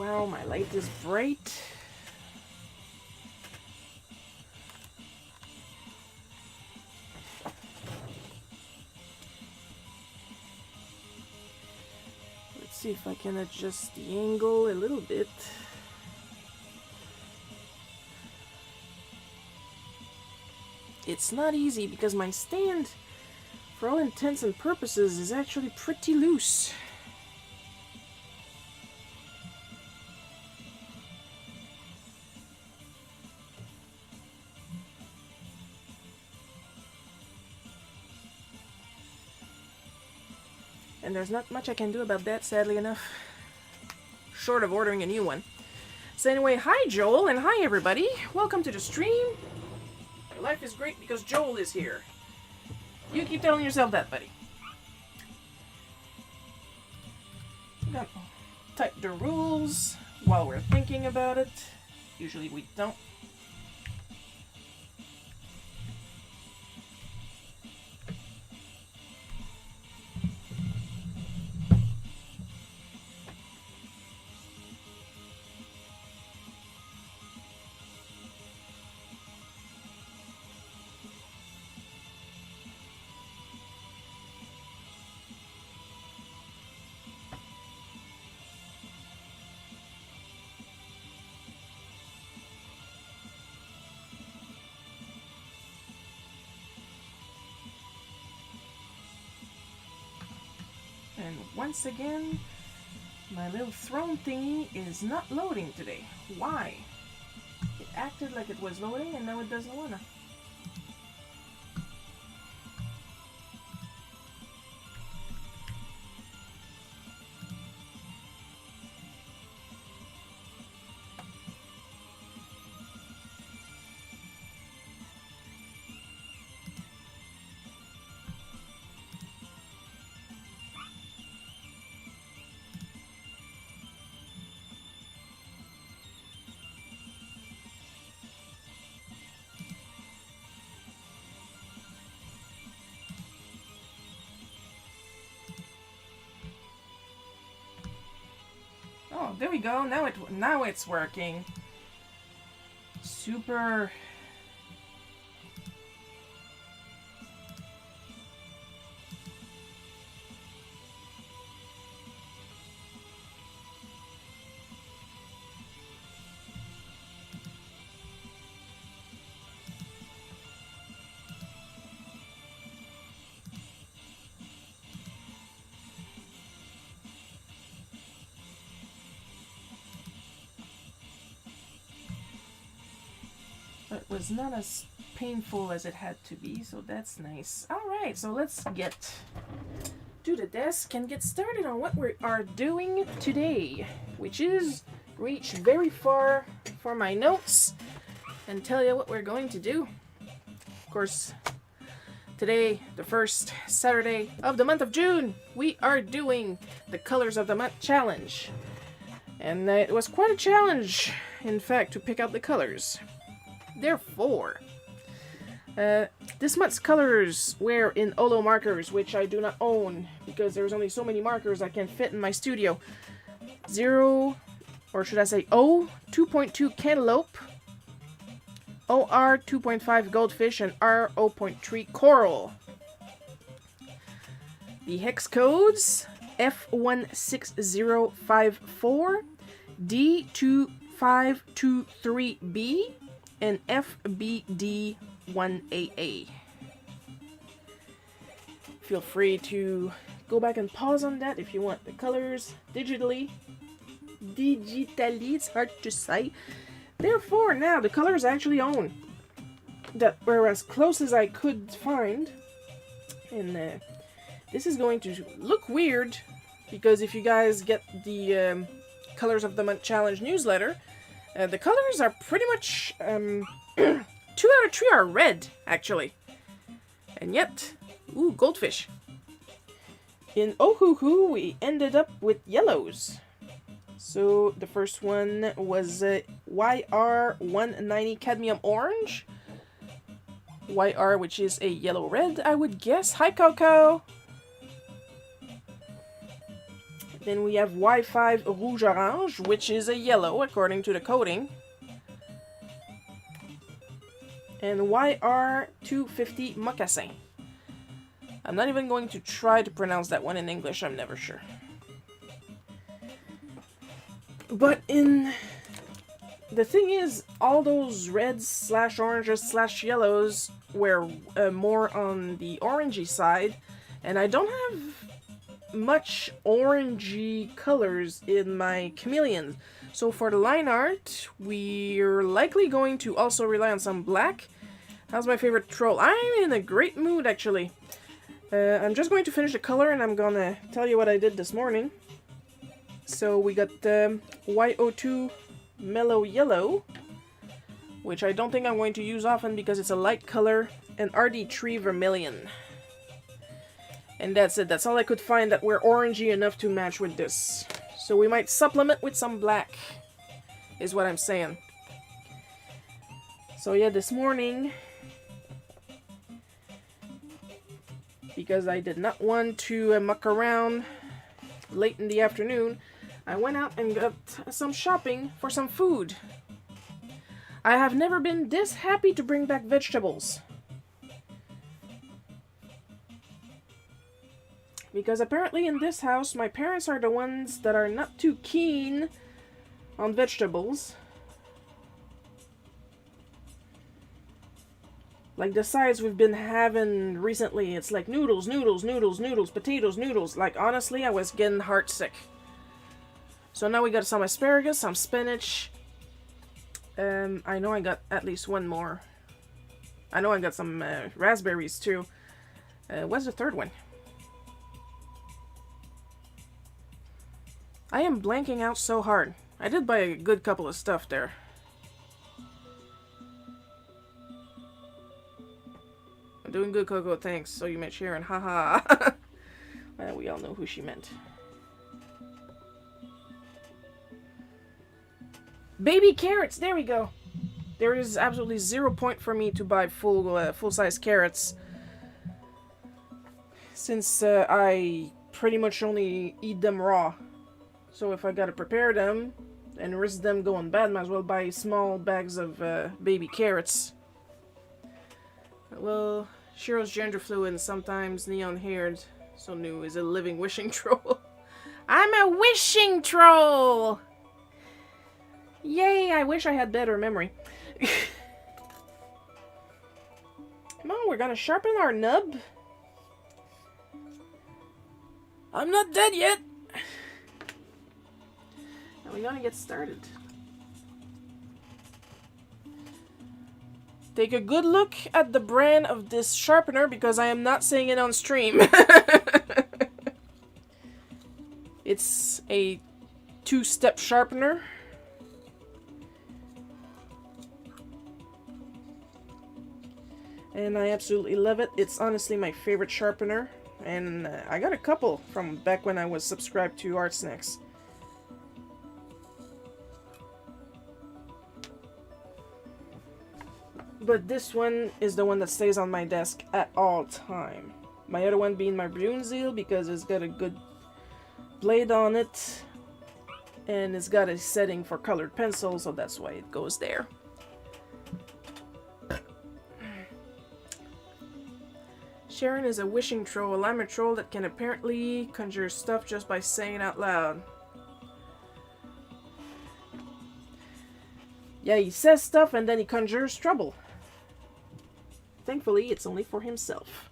Wow, my light is bright. Let's see if I can adjust the angle a little bit. It's not easy because my stand, for all intents and purposes, is actually pretty loose. And there's not much I can do about that, sadly enough. Short of ordering a new one. So anyway, hi Joel, and hi everybody. Welcome to the stream. Your life is great because Joel is here. You keep telling yourself that, buddy. We're gonna type the rules while we're thinking about it. Usually we don't. And once again, my little throne thingy is not loading today. Why? It acted like it was loading and now it doesn't wanna. Oh, there we go. Now it's working. Super. It was not as painful as it had to be, so that's nice. Alright, so let's get to the desk and get started on what we are doing today, which is reach very far for my notes and tell you what we're going to do. Of course, today, the first Saturday of the month of June, we are doing the Colors of the Month challenge. And it was quite a challenge, in fact, to pick out the colors. Therefore, this month's colors were in Olo markers, which I do not own because there's only so many markers I can fit in my studio. 0, or should I say O, 2.2 cantaloupe, OR 2.5 goldfish, and R 0.3 coral. The hex codes F16054, D2523B, and FBD1AA. Feel free to go back and pause on that if you want the colors digitally. It's hard to say. Therefore, now the colors actually own that were as close as I could find. And this is going to look weird because if you guys get the Colors of the Month Challenge newsletter, the colors are pretty much, 2 out of 3 are red, actually. And yet, ooh, goldfish. In Ohuhu, we ended up with yellows. So, the first one was YR190 cadmium orange. YR, which is a yellow-red, I would guess. Hi, Coco! Then we have Y5 Rouge Orange, which is a yellow according to the coating. And YR250 Mocassin. I'm not even going to try to pronounce that one in English, I'm never sure. But the thing is, all those reds slash oranges slash yellows were more on the orangey side, and I don't have much orangey colors in my chameleons. So for the line art, we're likely going to also rely on some black. How's my favorite troll? I'm in a great mood, actually. I'm just going to finish the color, and I'm gonna tell you what I did this morning. So we got YO2 Mellow Yellow, which I don't think I'm going to use often because it's a light color, and RD3 Vermilion. And that's it. That's all I could find that were orangey enough to match with this. So we might supplement with some black, is what I'm saying. So yeah, this morning, because I did not want to muck around late in the afternoon, I went out and got some shopping for some food. I have never been this happy to bring back vegetables. Because apparently in this house, my parents are the ones that are not too keen on vegetables. Like the sides we've been having recently, it's like noodles, noodles, noodles, noodles, potatoes, noodles. Like honestly, I was getting heartsick. So now we got some asparagus, some spinach. I know I got at least one more. I know I got some raspberries too. What's the third one? I am blanking out so hard. I did buy a good couple of stuff there. I'm doing good, Coco, thanks. So you met Sharon, haha. Well, we all know who she meant. Baby carrots, there we go. There is absolutely 0 point for me to buy full-size carrots, since I pretty much only eat them raw. So if I gotta prepare them and risk them going bad, might as well buy small bags of baby carrots. Well, Shiro's gender fluid and sometimes neon-haired, so new is a living wishing troll. I'm a wishing troll! Yay, I wish I had better memory. Come on, we're gonna sharpen our nub. I'm not dead yet! Now we're gonna get started. Take a good look at the brand of this sharpener because I am not saying it on stream. It's a 2-step sharpener. And I absolutely love it. It's honestly my favorite sharpener. And I got a couple from back when I was subscribed to Art Snacks. But this one is the one that stays on my desk at all time. My other one being my Brunzil because it's got a good blade on it. And it's got a setting for colored pencil, so that's why it goes there. Sharon is a wishing troll. I'm a troll that can apparently conjure stuff just by saying it out loud. Yeah, he says stuff and then he conjures trouble. Thankfully, it's only for himself.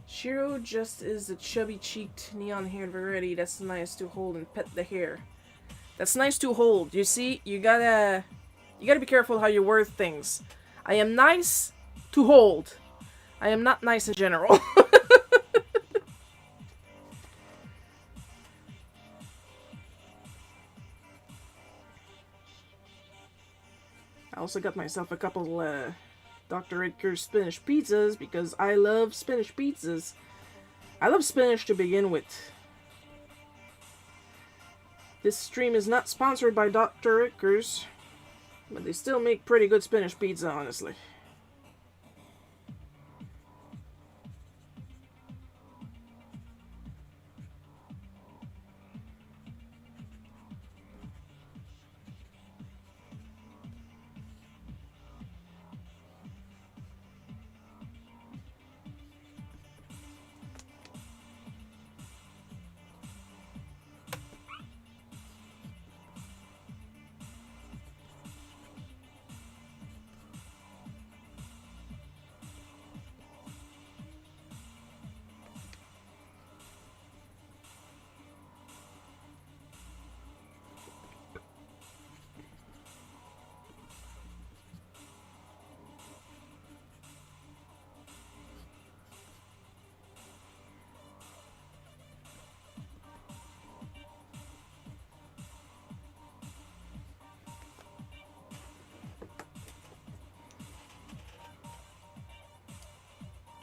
Shiro just is a chubby-cheeked, neon-haired variety that's nice to hold and pet the hair. That's nice to hold. You see, you gotta be careful how you word things. I am nice to hold. I am not nice in general. I also got myself a couple Dr. Edgar's spinach pizzas because I love spinach pizzas. I love spinach to begin with. This stream is not sponsored by Dr. Edgar's, but they still make pretty good spinach pizza, honestly.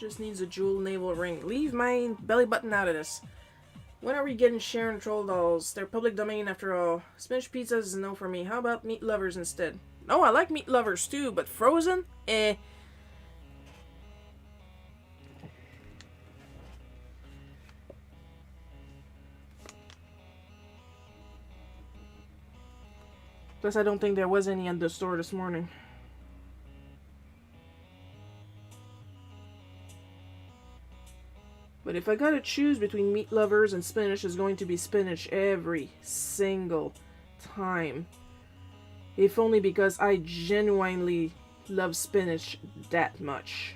Just needs a jewel navel ring. Leave my belly button out of this. When are we getting Sharon Troll dolls? They're public domain after all. Spinach pizzas is a no for me. How about meat lovers instead? Oh, I like meat lovers too, but frozen? Eh. Plus, I don't think there was any in the store this morning. But if I gotta choose between meat lovers and spinach, it's going to be spinach every single time. If only because I genuinely love spinach that much.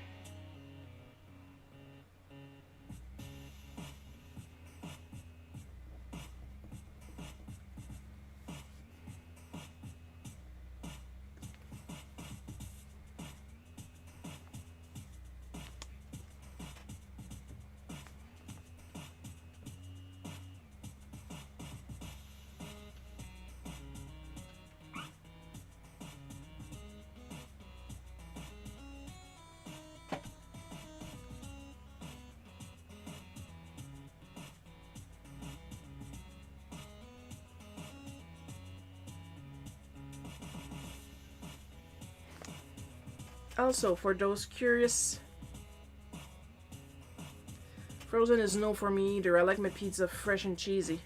Also, for those curious, frozen is no for me either. I like my pizza fresh and cheesy.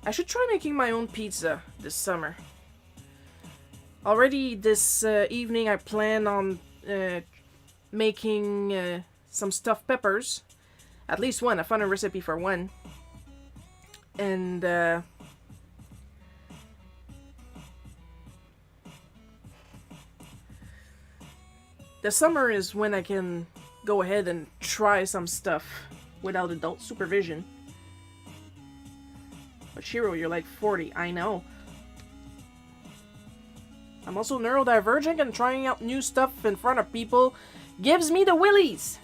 I should try making my own pizza this summer. Already this evening I plan on making some stuffed peppers. At least one. I found a recipe for one. And the summer is when I can go ahead and try some stuff without adult supervision. But Shiro, you're like 40. I know. I'm also neurodivergent, and trying out new stuff in front of people gives me the willies.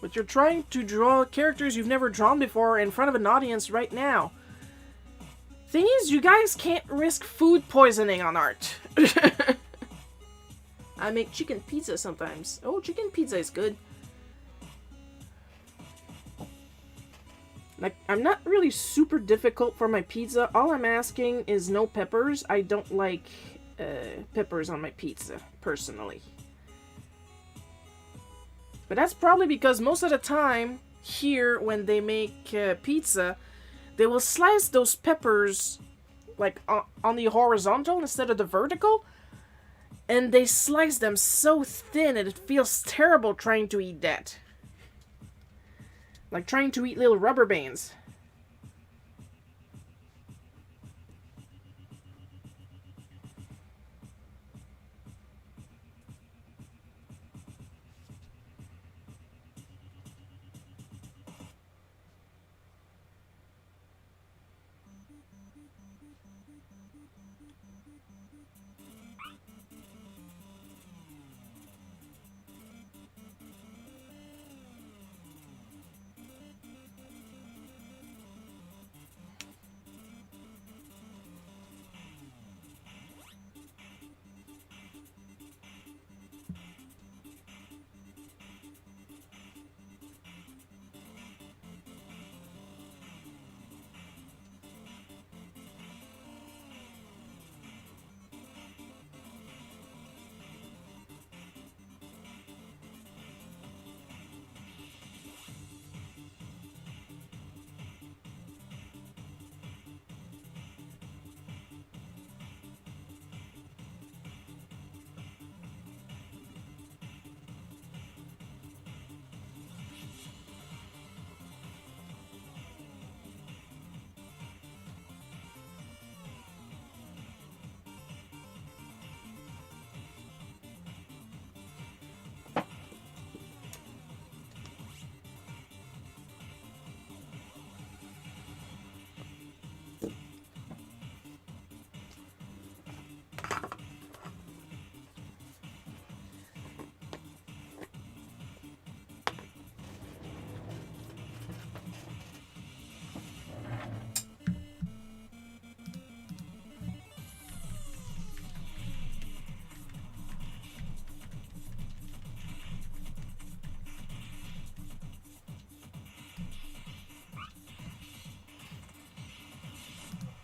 But you're trying to draw characters you've never drawn before in front of an audience right now. Thing is, you guys can't risk food poisoning on art. I make chicken pizza sometimes. Oh, chicken pizza is good. Like, I'm not really super difficult for my pizza. All I'm asking is no peppers. I don't like peppers on my pizza, personally. But that's probably because most of the time here when they make pizza, they will slice those peppers like on the horizontal instead of the vertical, and they slice them so thin and it feels terrible trying to eat that. Like trying to eat little rubber bands.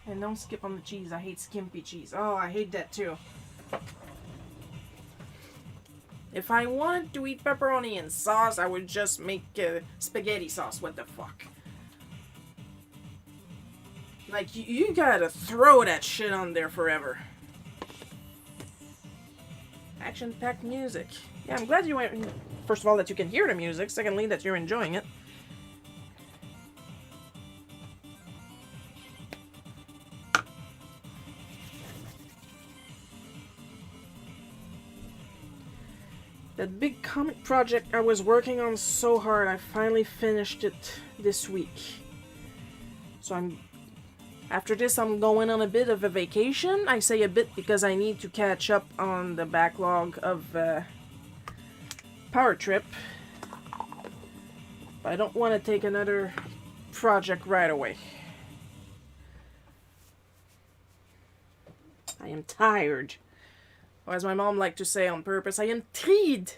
And don't skip on the cheese. I hate skimpy cheese. Oh, I hate that too. If I wanted to eat pepperoni and sauce, I would just make spaghetti sauce. What the fuck? Like, you gotta throw that shit on there forever. Action-packed music. Yeah, I'm glad you went... First of all, that you can hear the music. Secondly, that you're enjoying it. That big comic project I was working on so hard, I finally finished it this week. So after this, I'm going on a bit of a vacation. I say a bit because I need to catch up on the backlog of Power Trip. But I don't want to take another project right away. I am tired. Or as my mom liked to say on purpose, I am tired.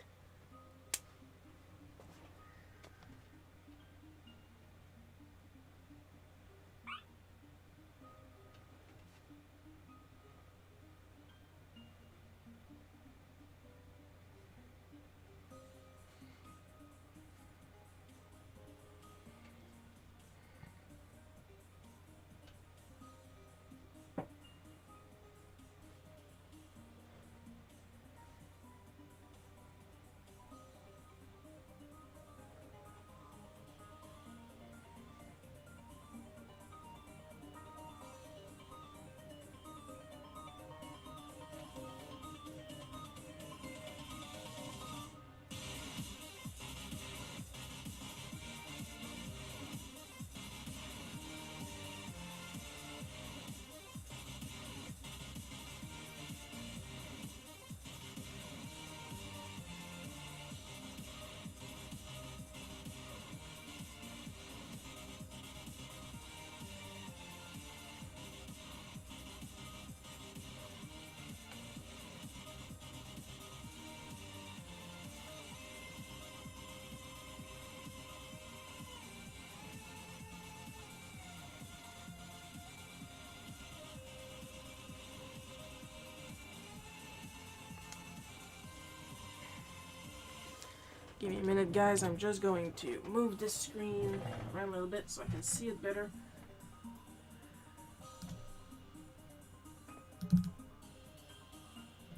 Give me a minute, guys. I'm just going to move this screen around a little bit so I can see it better.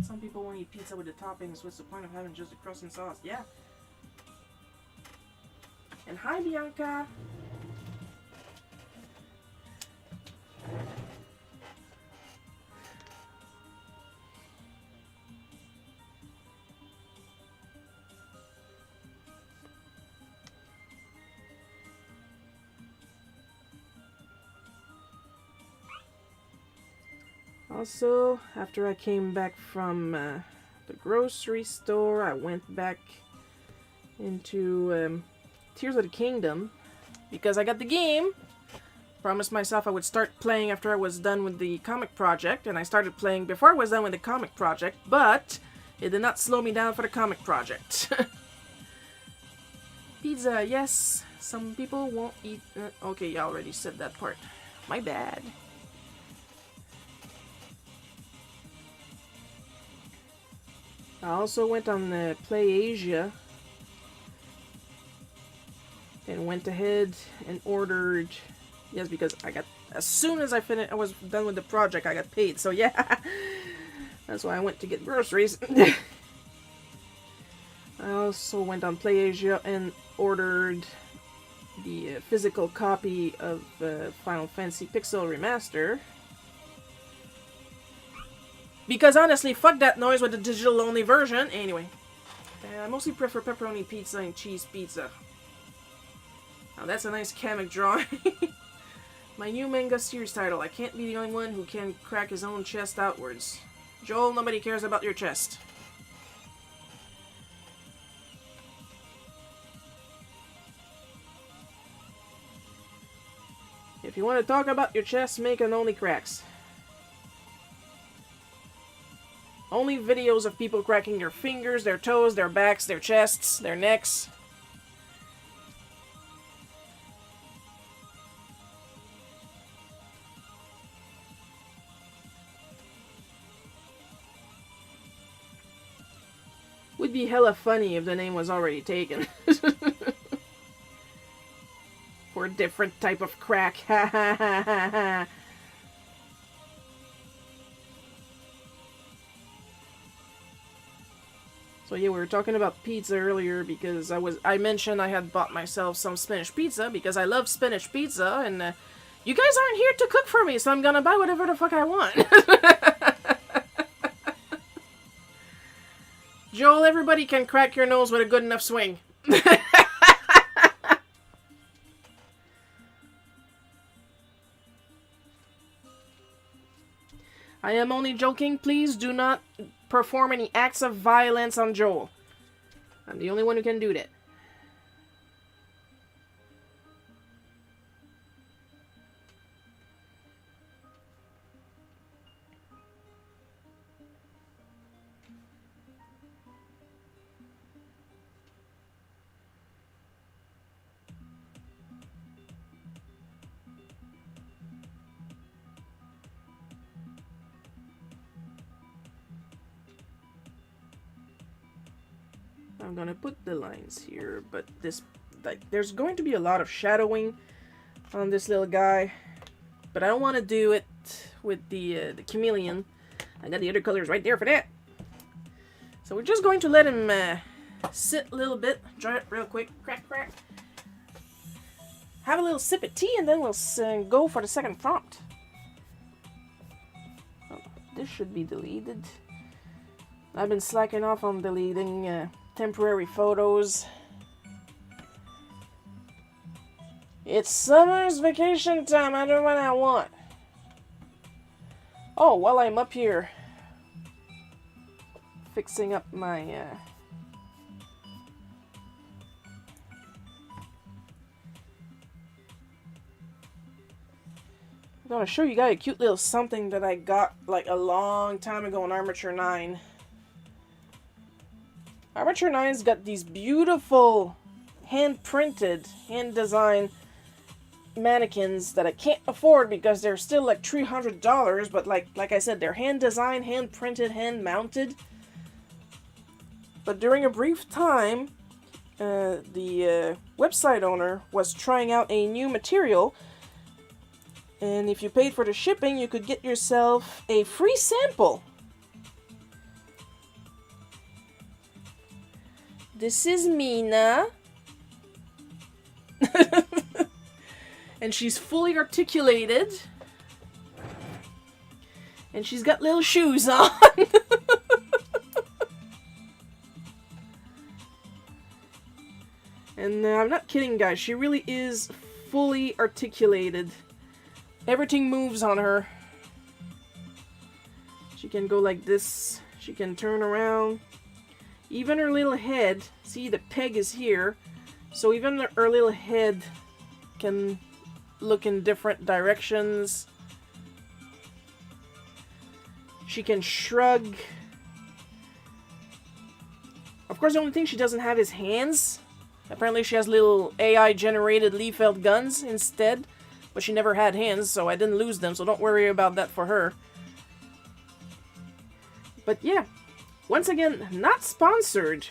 Some people won't eat pizza with the toppings. What's the point of having just the crust and sauce? Yeah. And hi, Bianca. Also, after I came back from the grocery store, I went back into Tears of the Kingdom because I got the game. Promised myself I would start playing after I was done with the comic project, and I started playing before I was done with the comic project, but it did not slow me down for the comic project. Pizza, yes. Some people won't eat... okay, I already said that part. My bad. I also went on Play Asia and went ahead and ordered... yes, because I got... as soon as I was done with the project, I got paid. So yeah, that's why I went to get groceries. I also went on Play Asia and ordered the physical copy of Final Fantasy Pixel Remaster. Because honestly, fuck that noise with the digital-only version. Anyway, I mostly prefer pepperoni pizza and cheese pizza. Now that's a nice comic drawing. My new manga series title. I can't be the only one who can crack his own chest outwards. Joel, nobody cares about your chest. If you want to talk about your chest, make an only cracks. Only videos of people cracking their fingers, their toes, their backs, their chests, their necks. Would be hella funny if the name was already taken. For a different type of crack. Ha ha ha ha ha. So yeah, we were talking about pizza earlier because I mentioned I had bought myself some spinach pizza because I love spinach pizza, and you guys aren't here to cook for me, so I'm gonna buy whatever the fuck I want. Joel, everybody can crack your nose with a good enough swing. I am only joking. Please do not perform any acts of violence on Joel. I'm the only one who can do that. I'm gonna put the lines here, but there's going to be a lot of shadowing on this little guy, but I don't want to do it with the chameleon. I got the other colors right there for that. So we're just going to let him sit a little bit, dry it real quick, crack, crack. Have a little sip of tea, and then we'll go for the second prompt. Oh, this should be deleted. I've been slacking off on deleting temporary photos. It's summer's vacation time. I do what I want. Oh, while I'm up here fixing up my I'm gonna show you guys a cute little something that I got like a long time ago on Armature 9. Armature 9's got these beautiful hand-printed, hand-designed mannequins that I can't afford because they're still like $300, but like I said, they're hand-designed, hand-printed, hand-mounted. But during a brief time, the website owner was trying out a new material, and if you paid for the shipping, you could get yourself a free sample. This is Mina. And she's fully articulated. And she's got little shoes on. And I'm not kidding, guys. She really is fully articulated. Everything moves on her. She can go like this. She can turn around. Even her little head. See, the peg is here. So even her little head can look in different directions. She can shrug. Of course, the only thing she doesn't have is hands. Apparently she has little AI-generated Liefeld guns instead. But she never had hands, so I didn't lose them, so don't worry about that for her. But yeah, once again, not sponsored,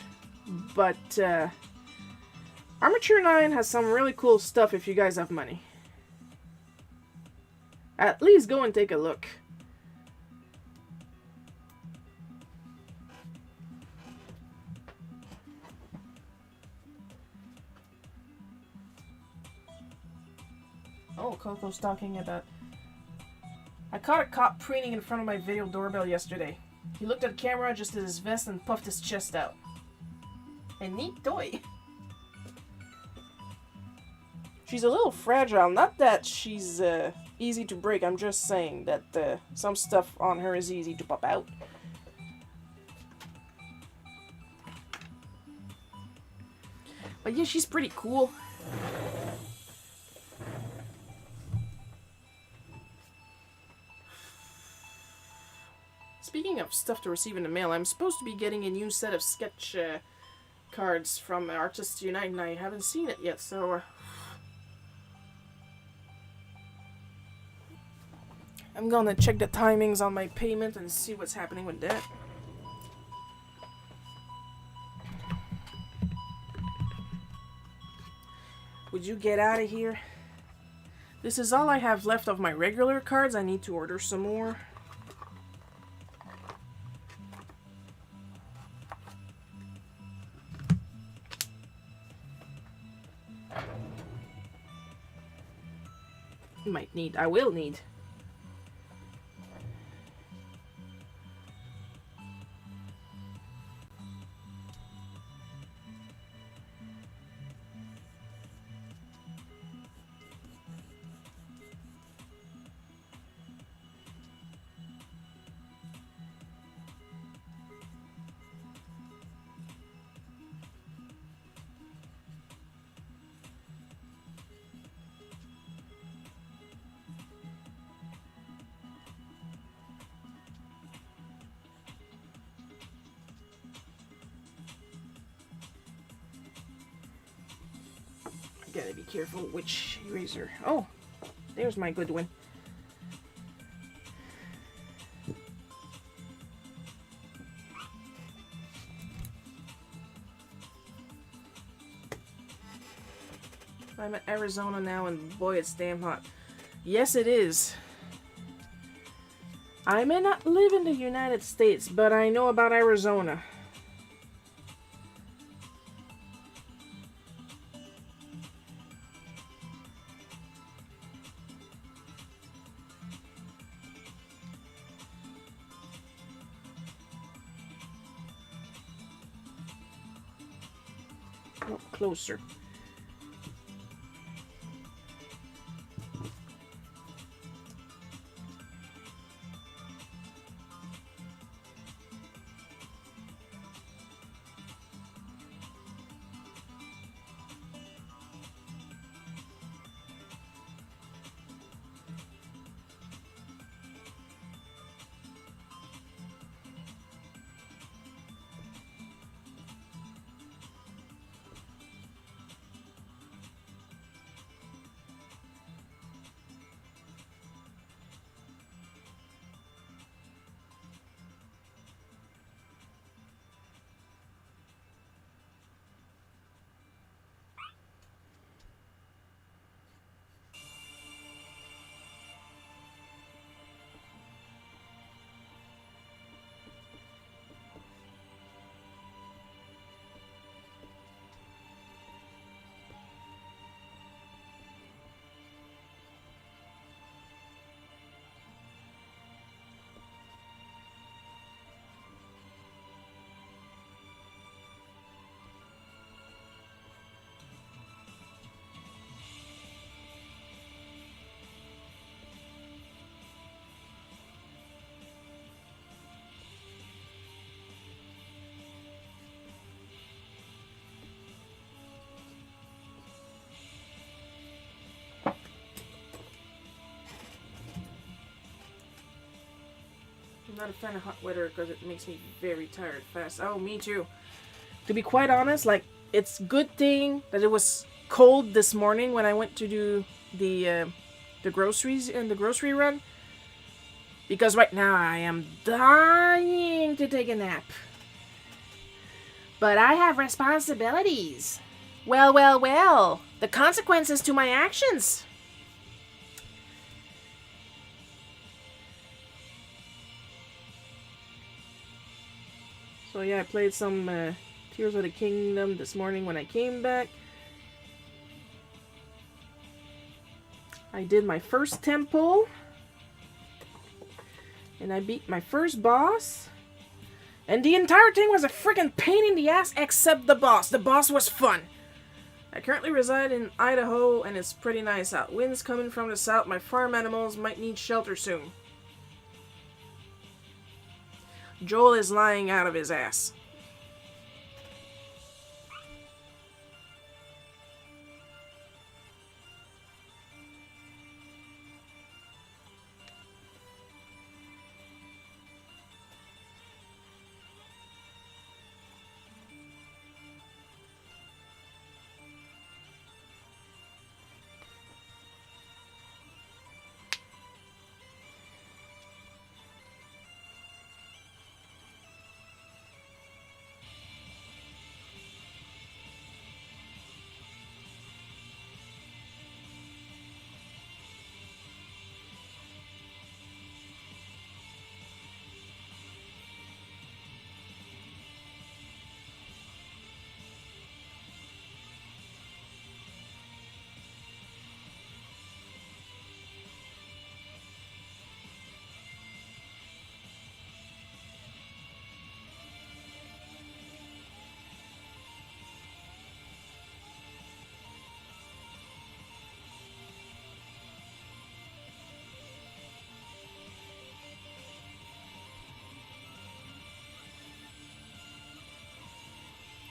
but Armature 9 has some really cool stuff if you guys have money. At least go and take a look. Oh, Coco's talking about... I caught a cop preening in front of my video doorbell yesterday. He looked at the camera, adjusted his vest, and puffed his chest out. A neat toy. She's a little fragile. Not that she's easy to break. I'm just saying that some stuff on her is easy to pop out. But yeah, she's pretty cool. Speaking of stuff to receive in the mail, I'm supposed to be getting a new set of sketch cards from Artists Unite, and I haven't seen it yet, so... I'm gonna check the timings on my payment and see what's happening with that. Would you get out of here? This is all I have left of my regular cards. I need to order some more. I will need. Gotta be careful which eraser. Oh, there's my good one. I'm in Arizona now, and boy, it's damn hot. Yes, it is. I may not live in the United States, but I know about Arizona. Oh, closer. Not a fan of hot weather because it makes me very tired fast. Oh, me too. To be quite honest, like, it's good thing that it was cold this morning when I went to do the groceries in the grocery run. Because right now I am dying to take a nap. But I have responsibilities. Well, well, well. The consequences to my actions. So yeah, I played some Tears of the Kingdom this morning when I came back. I did my first temple. And I beat my first boss. And the entire thing was a freaking pain in the ass except the boss. The boss was fun. I currently reside in Idaho and it's pretty nice out. Winds coming from the south. My farm animals might need shelter soon. Joel is lying out of his ass.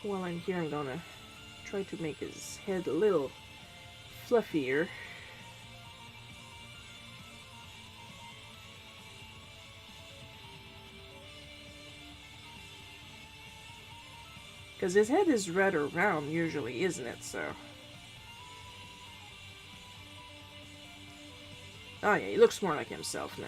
While I'm here, I'm gonna try to make his head a little fluffier. Because his head is rather round usually, isn't it? So. Oh yeah, he looks more like himself now.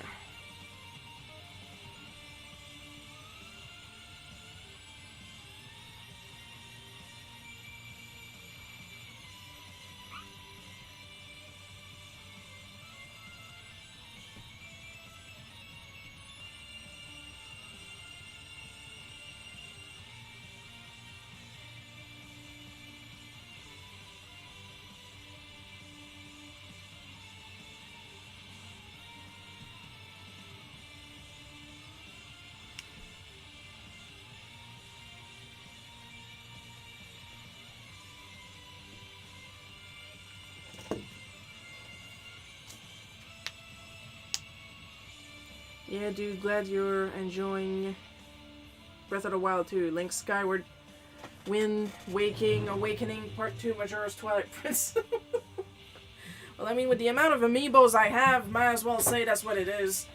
Yeah, dude, glad you're enjoying Breath of the Wild 2. Link Skyward, Wind, Awakening, Part 2, Majora's Twilight Prince. Well, I mean, with the amount of amiibos I have, might as well say that's what it is.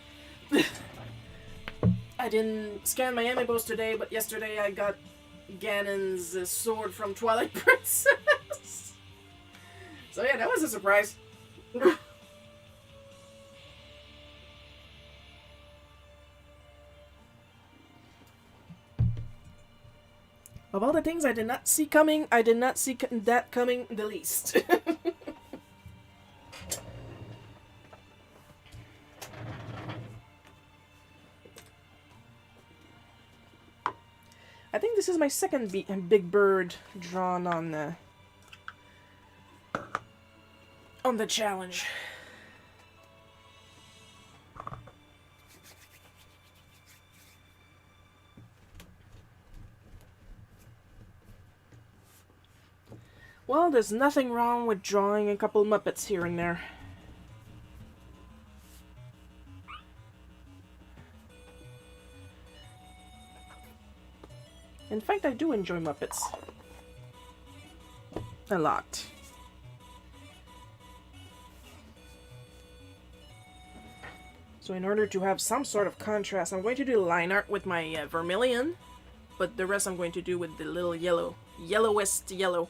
I didn't scan my amiibos today, but yesterday I got Ganon's sword from Twilight Princess. So yeah, that was a surprise. Of all the things I did not see coming, I did not see that coming the least. I think this is my second big bird drawn on the challenge. Well, there's nothing wrong with drawing a couple Muppets here and there. In fact, I do enjoy Muppets. A lot. So in order to have some sort of contrast, I'm going to do line art with my vermilion, but the rest I'm going to do with the little yellow. Yellowest yellow.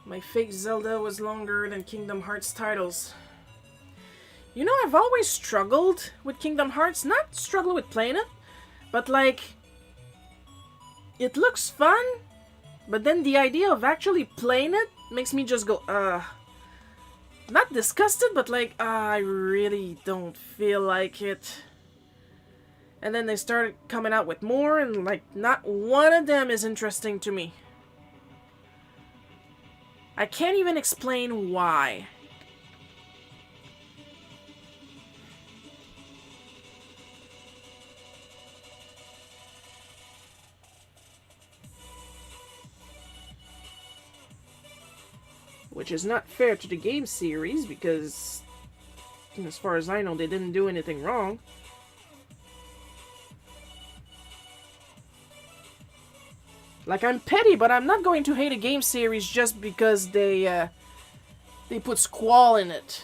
My fake Zelda was longer than Kingdom Hearts titles. You know, I've always struggled with Kingdom Hearts. Not struggle with playing it, but like... It looks fun, but then the idea of actually playing it makes me just go, not disgusted, but like, I really don't feel like it. And then they started coming out with more, and like, not one of them is interesting to me. I can't even explain why. Which is not fair to the game series, because as far as I know, they didn't do anything wrong. Like, I'm petty, but I'm not going to hate a game series just because they put Squall in it.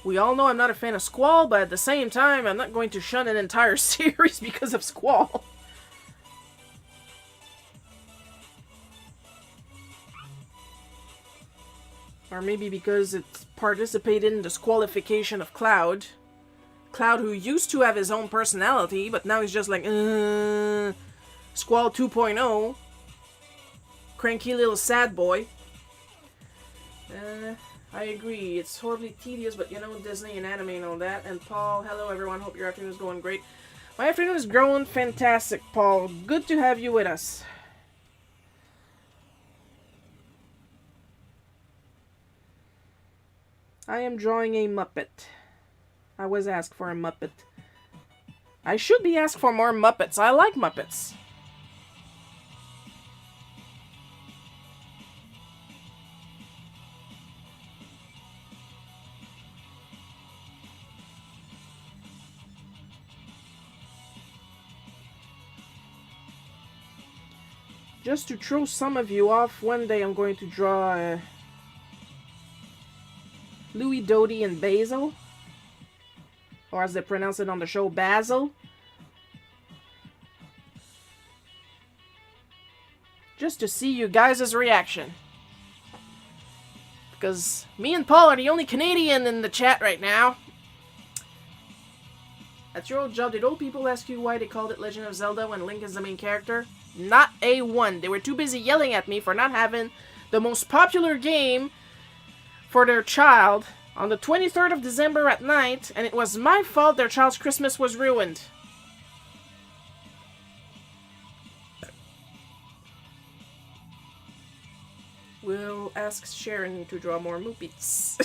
We all know I'm not a fan of Squall, but at the same time, I'm not going to shun an entire series because of Squall. Or maybe because it participated in the disqualification of Cloud. Cloud, who used to have his own personality, but now he's just like, Squall 2.0. Cranky little sad boy. I agree. It's horribly tedious, but you know, Disney and anime and all that. And Paul, hello everyone. Hope your afternoon is going great. My afternoon is going fantastic, Paul. Good to have you with us. I am drawing a Muppet. I was asked for a Muppet. I should be asked for more Muppets. I like Muppets. Just to throw some of you off, one day I'm going to draw Louis, Dodie, and Basil. Or as they pronounce it on the show, Basil. Just to see you guys' reaction. Because me and Paul are the only Canadian in the chat right now. That's your old job. Did old people ask you why they called it Legend of Zelda when Link is the main character? Not a one. They were too busy yelling at me for not having the most popular game for their child on the 23rd of December at night, and it was my fault their child's Christmas was ruined. We'll ask Sharon to draw more movies.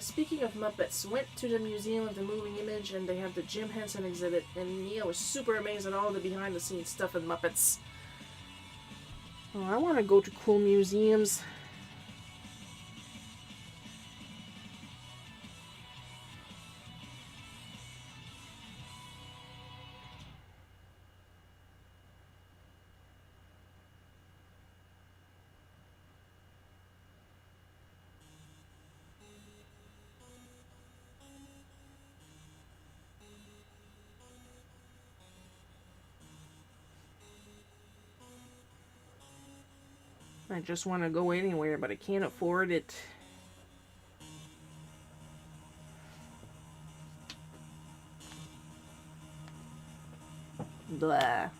Speaking of Muppets, went to the Museum of the Moving Image and they have the Jim Henson exhibit, and Nia was super amazed at all the behind the scenes stuff in Muppets. Oh, I want to go to cool museums. I just want to go anywhere, but I can't afford it. Blah.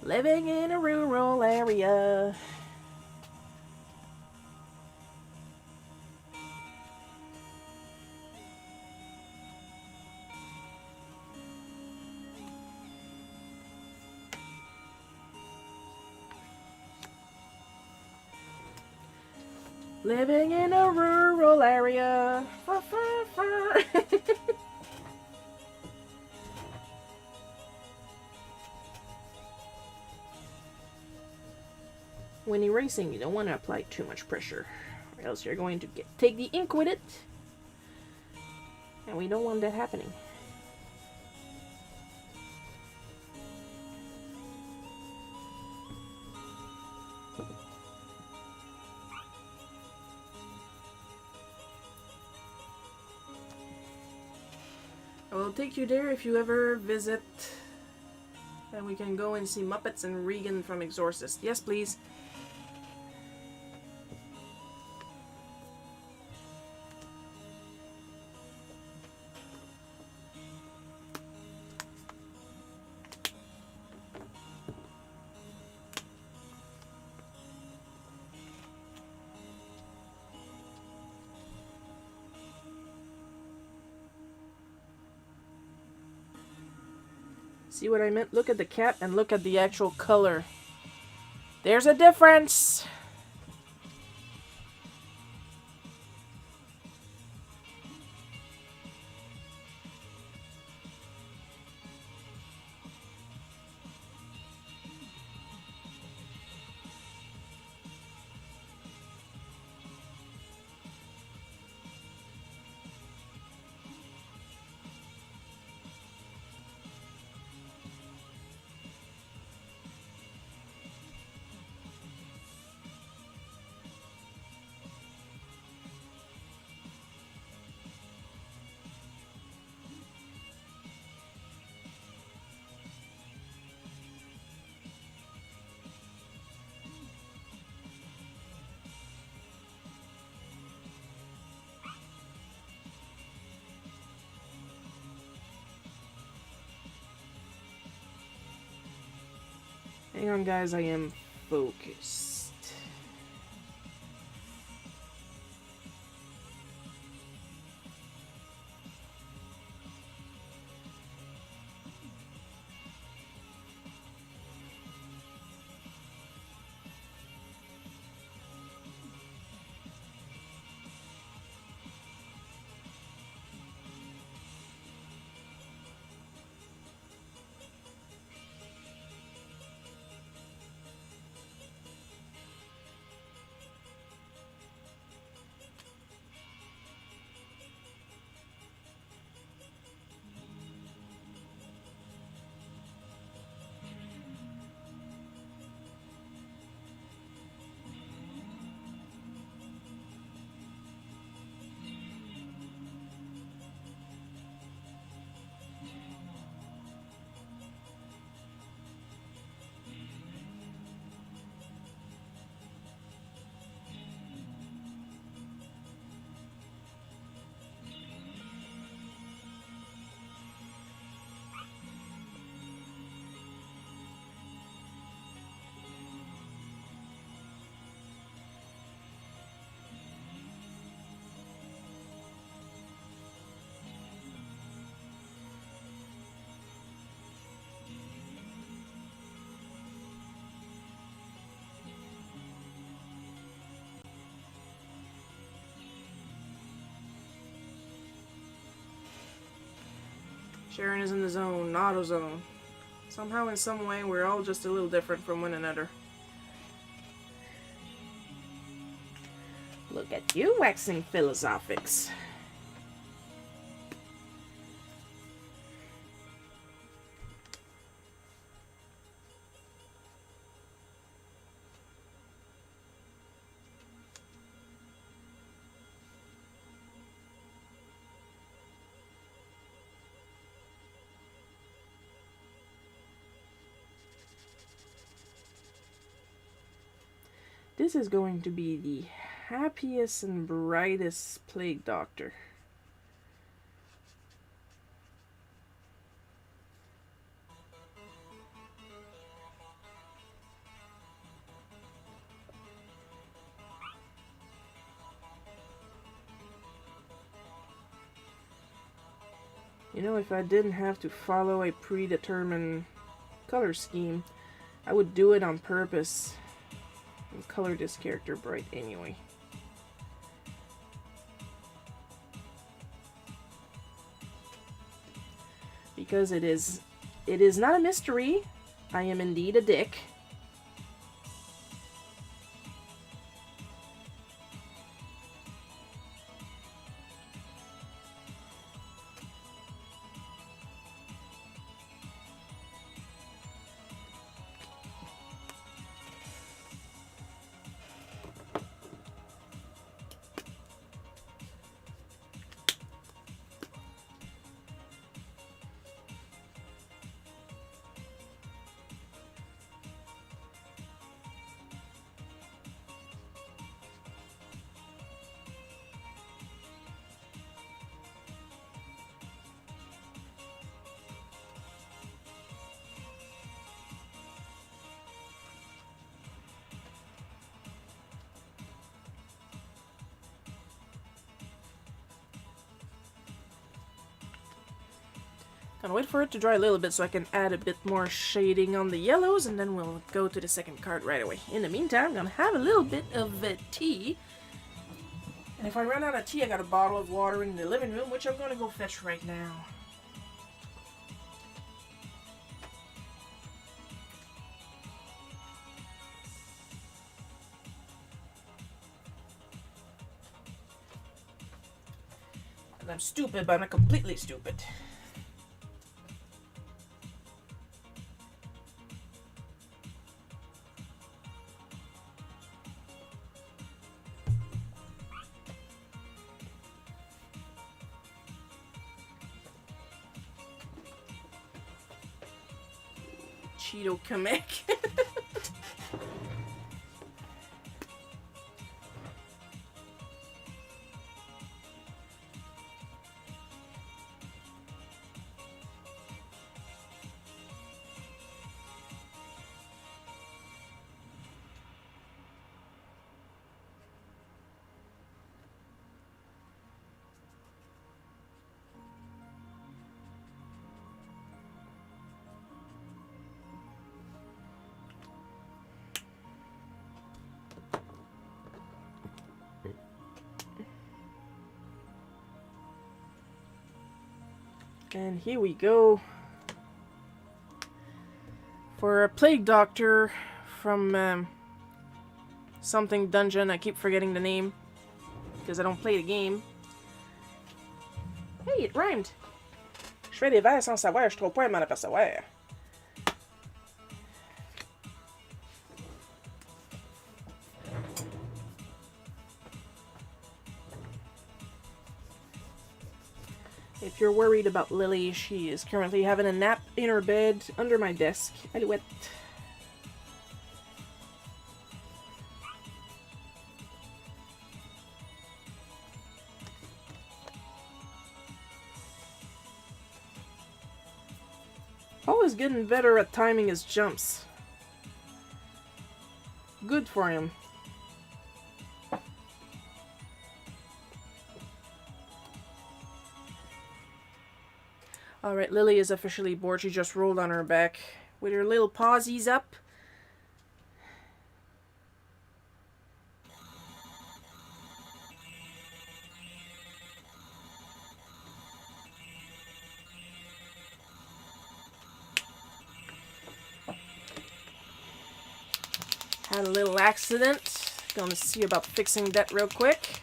Living in a rural area. Living in a rural area. When erasing, you don't want to apply too much pressure, or else you're going to take the ink with it, and we don't want that happening. I will take you there if you ever visit, and we can go and see Muppets and Regan from Exorcist. Yes, please. See what I meant? Look at the cat and look at the actual color. There's a difference! Hang on, guys, I am focused. Sharon is in the zone, auto zone. Somehow, in some way, we're all just a little different from one another. Look at you waxing philosophics. This is going to be the happiest and brightest plague doctor. You know, if I didn't have to follow a predetermined color scheme, I would do it on purpose and color this character bright anyway. Because it is not a mystery. I am indeed a dick. Gonna wait for it to dry a little bit so I can add a bit more shading on the yellows, and then we'll go to the second card right away. In the meantime, I'm gonna have a little bit of tea. And if I run out of tea, I got a bottle of water in the living room, which I'm gonna go fetch right now. And I'm stupid, but I'm not completely stupid. Cheeto Kamek. And here we go for a plague doctor from something dungeon. I keep forgetting the name because I don't play the game. Hey, it rhymed. Je fais des vers sans savoir, je trouve pas à m'en apercevoir. If you're worried about Lily, she is currently having a nap in her bed under my desk. Alouette. Paul is getting better at timing his jumps. Good for him. Alright, Lily is officially bored. She just rolled on her back with her little pawsies up. Had a little accident. Gonna see about fixing that real quick.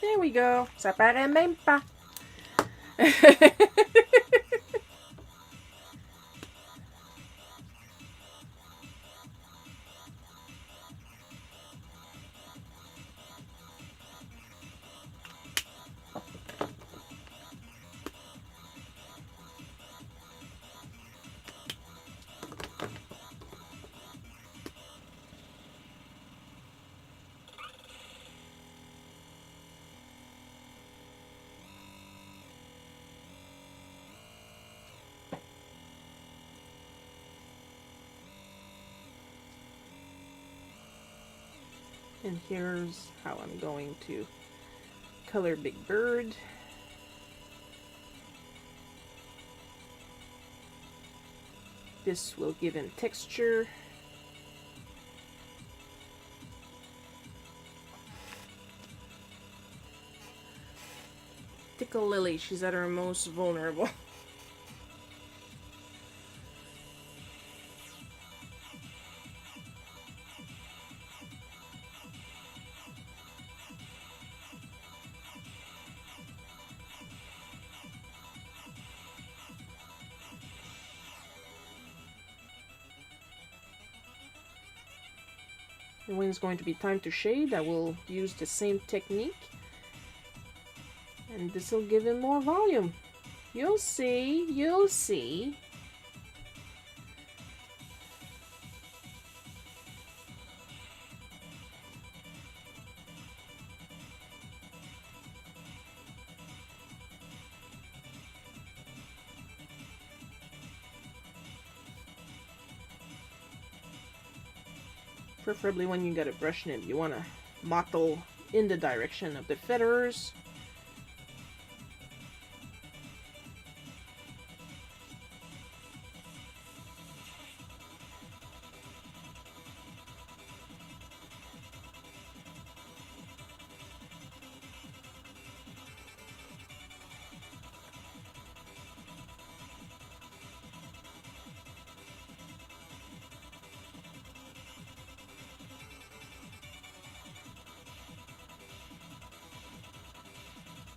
There we go. Ça paraît même pas. And here's how I'm going to color Big Bird. This will give him texture. Tickle Lily, she's at her most vulnerable. And when it's going to be time to shade, I will use the same technique. And this will give him more volume. You'll see, you'll see. Preferably when you got a brush nib, you want to mottle in the direction of the feathers.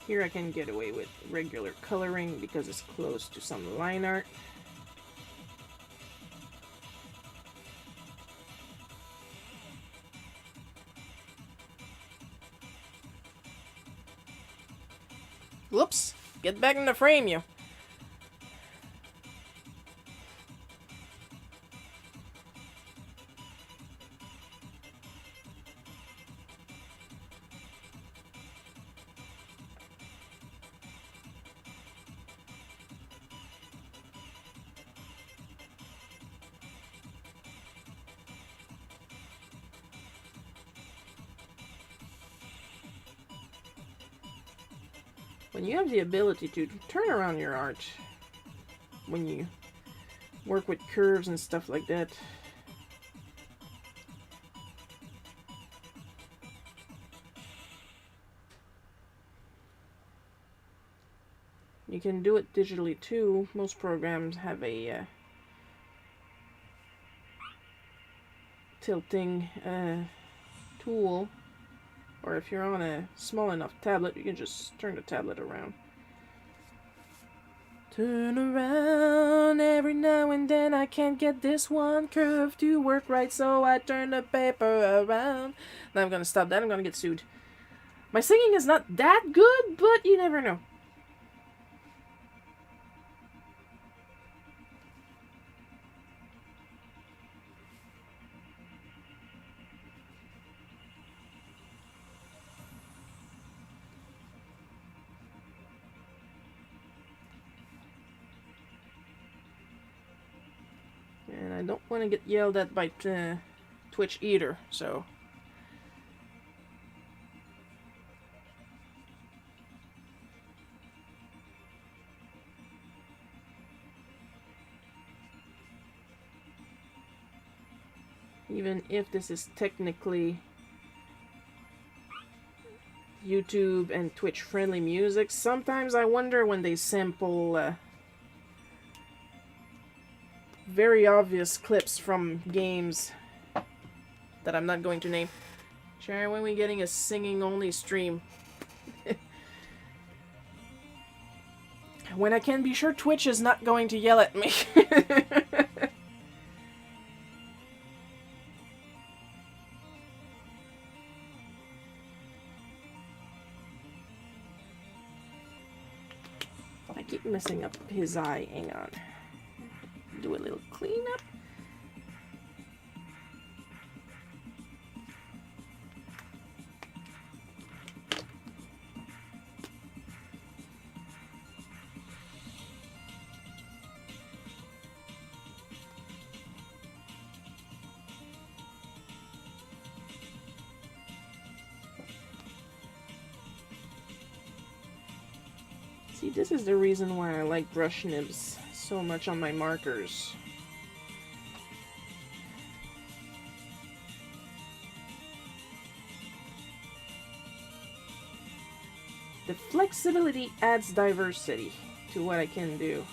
Here I can get away with regular coloring because it's close to some line art. Whoops! Get back in the frame, you! When you have the ability to turn around your art, when you work with curves and stuff like that, you can do it digitally too. Most programs have a tilting tool. Or if you're on a small enough tablet, you can just turn the tablet around. Turn around every now and then. I can't get this one curve to work right, so I turn the paper around. Now I'm gonna stop that. I'm gonna get sued. My singing is not that good, but you never know. And I don't want to get yelled at by Twitch either, so... Even if this is technically YouTube and Twitch friendly music. Sometimes I wonder when they sample very obvious clips from games that I'm not going to name. Sharon, when we getting a singing only stream? When I can be sure Twitch is not going to yell at me. I keep messing up his eye. Hang on. Do a little cleanup. See, this is the reason why I like brush nibs so much on my markers. The flexibility adds diversity to what I can do.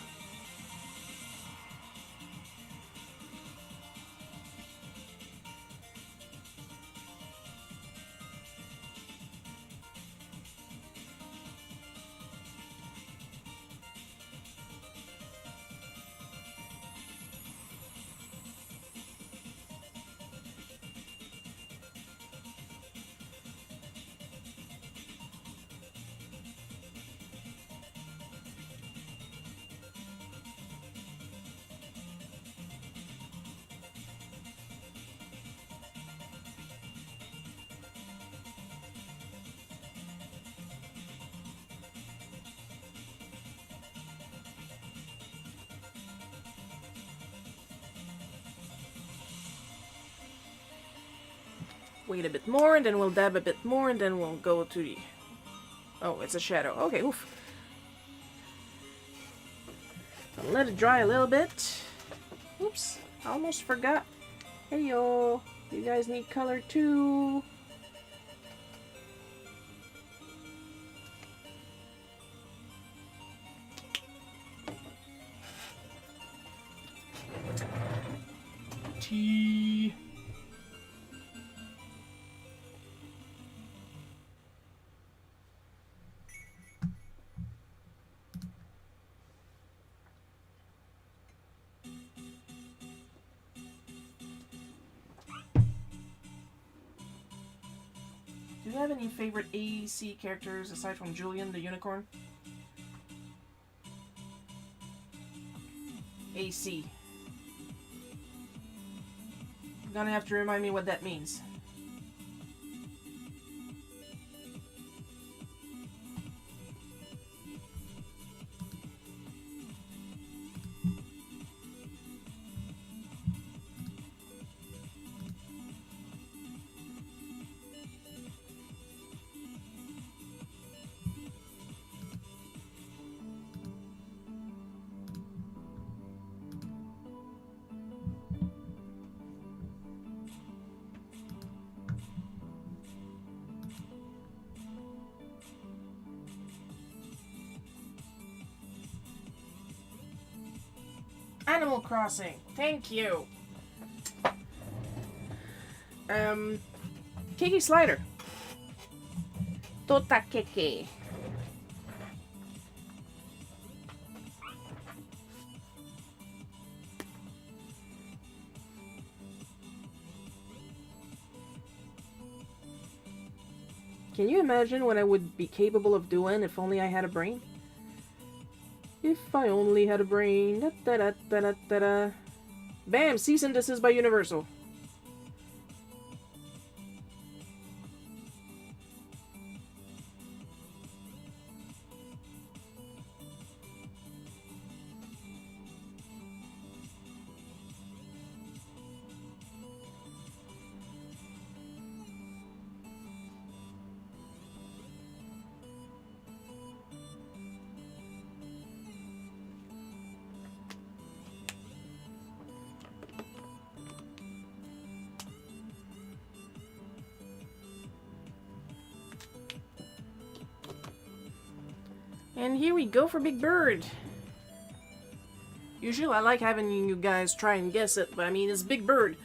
Wait a bit more, and then we'll dab a bit more, and then we'll go to the... Oh, it's a shadow. Okay, oof. I'll let it dry a little bit. Oops, I almost forgot. Hey yo, you guys need color too. Tea. Do you have any favorite AC characters aside from Julian the Unicorn? AC. You're gonna have to remind me what that means. Animal Crossing. Thank you. Kiki Slider. Tota Keke. Can you imagine what I would be capable of doing if only I had a brain? If I only had a brain. Da, da, da, da, da, da, da. Bam! Cease and desist by Universal. And here we go for Big Bird. Usually I like having you guys try and guess it, but I mean, it's Big Bird.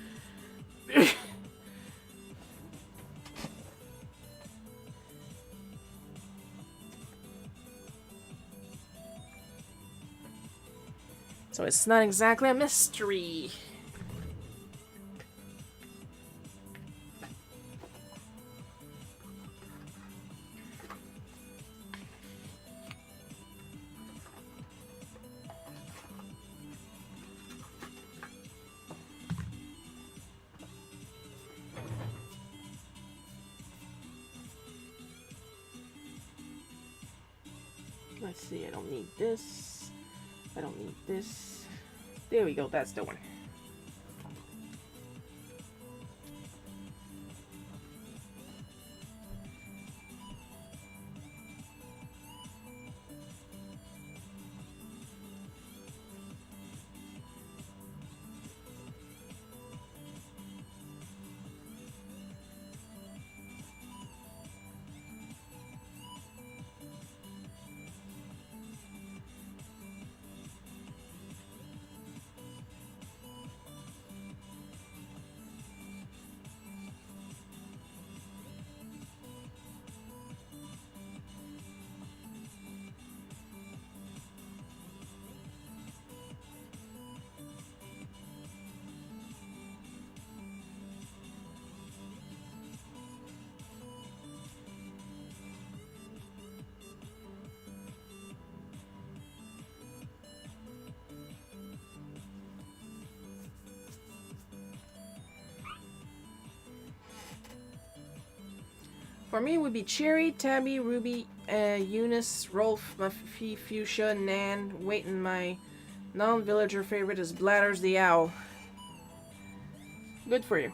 So it's not exactly a mystery. Let's see, I don't need this. I don't need this. There we go, that's the one. For me, it would be Cherry, Tabby, Ruby, Eunice, Rolf, Muffy, Fuchsia, Nan. Waiting, my non-villager favorite is Bladders the Owl. Good for you.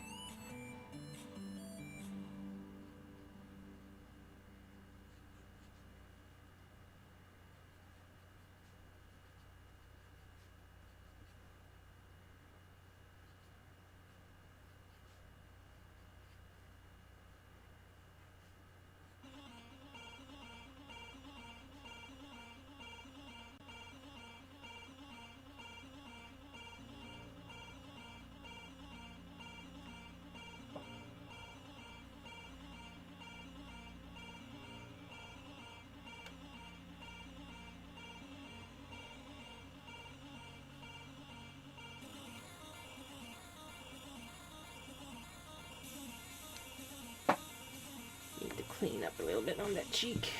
Need to clean up a little bit on that cheek.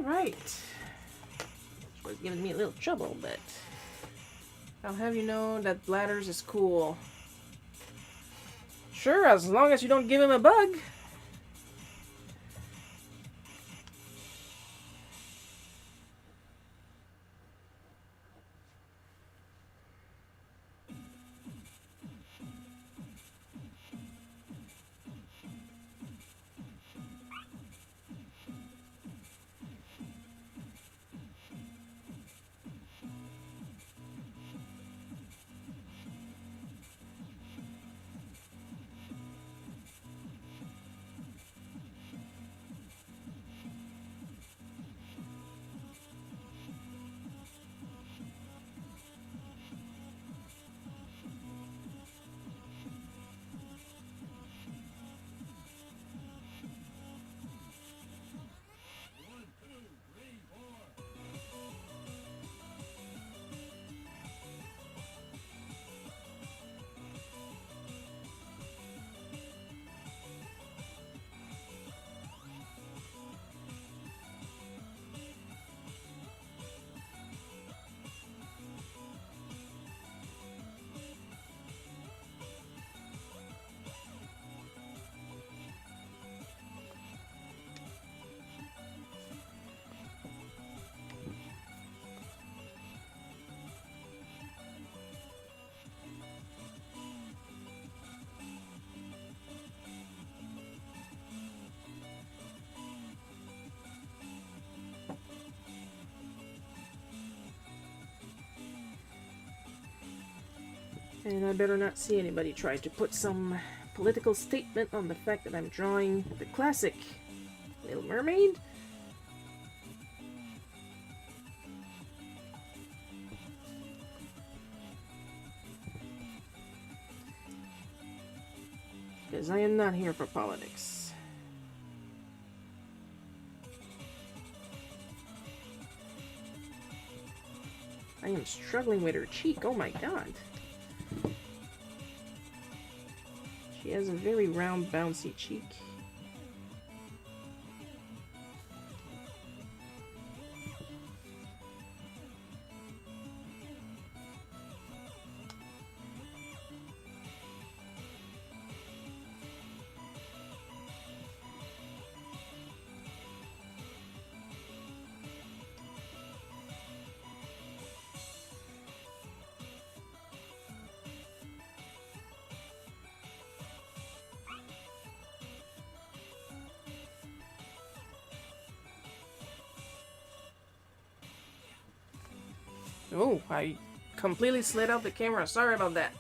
Alright. Was giving me a little trouble, but I'll have you know that Bladders is cool. Sure, as long as you don't give him a bug. And I better not see anybody try to put some political statement on the fact that I'm drawing the classic Little Mermaid. Because I am not here for politics. I am struggling with her cheek, oh my god. She has a very round, bouncy cheek. Oh, I completely slid out the camera. Sorry about that.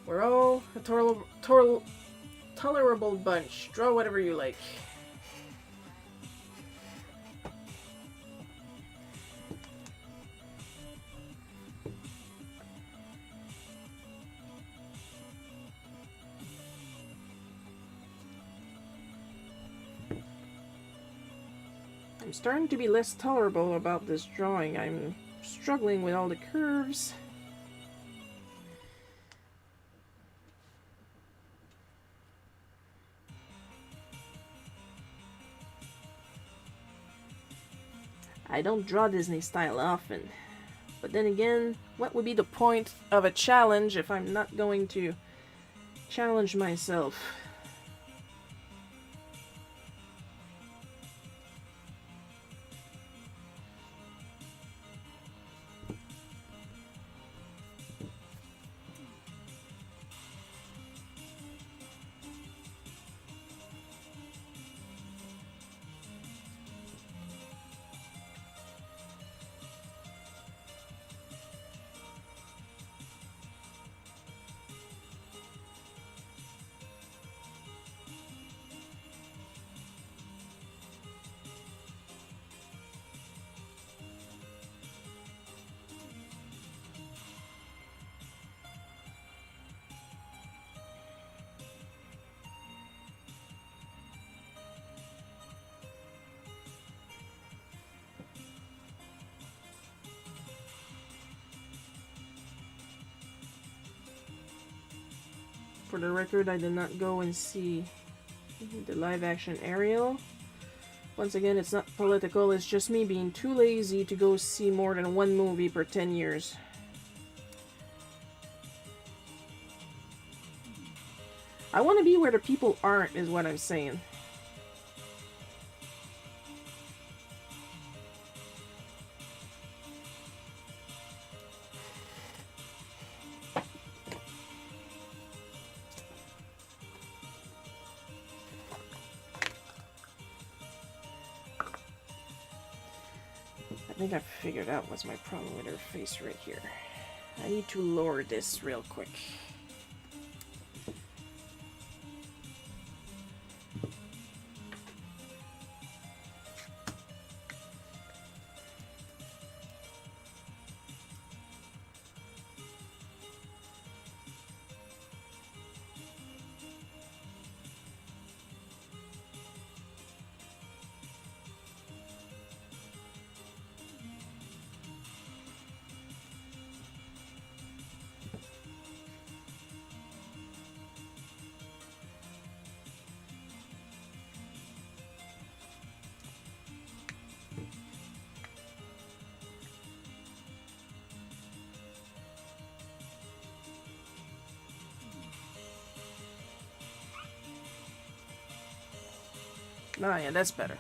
We're all a tolerable bunch. Draw whatever you like. I'm starting to be less tolerable about this drawing. I'm struggling with all the curves. I don't draw Disney style often. But then again, what would be the point of a challenge if I'm not going to challenge myself? For the record, I did not go and see the live action Ariel. Once again, it's not political, it's just me being too lazy to go see more than one movie per 10 years. I want to be where the people aren't, is what I'm saying. I think I figured out what's my problem with her face right here. I need to lower this real quick. Ah, yeah, that's better.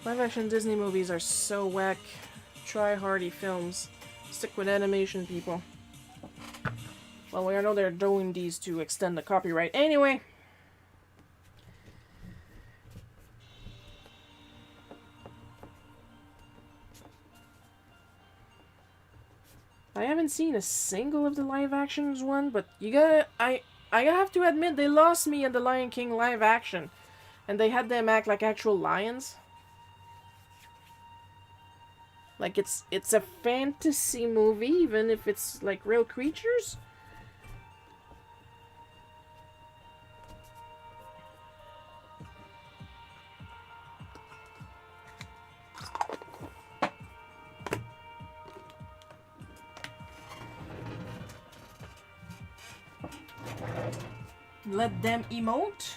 Live-action Disney movies are so whack. Try hardy films. Stick with animation, people. Well, we know they're doing these to extend the copyright. Anyway. I haven't seen a single of the live-actions one, but you gotta... I have to admit, they lost me in the Lion King live action. And they had them act like actual lions. Like, it's a fantasy movie, even if it's, like, real creatures. Let them emote.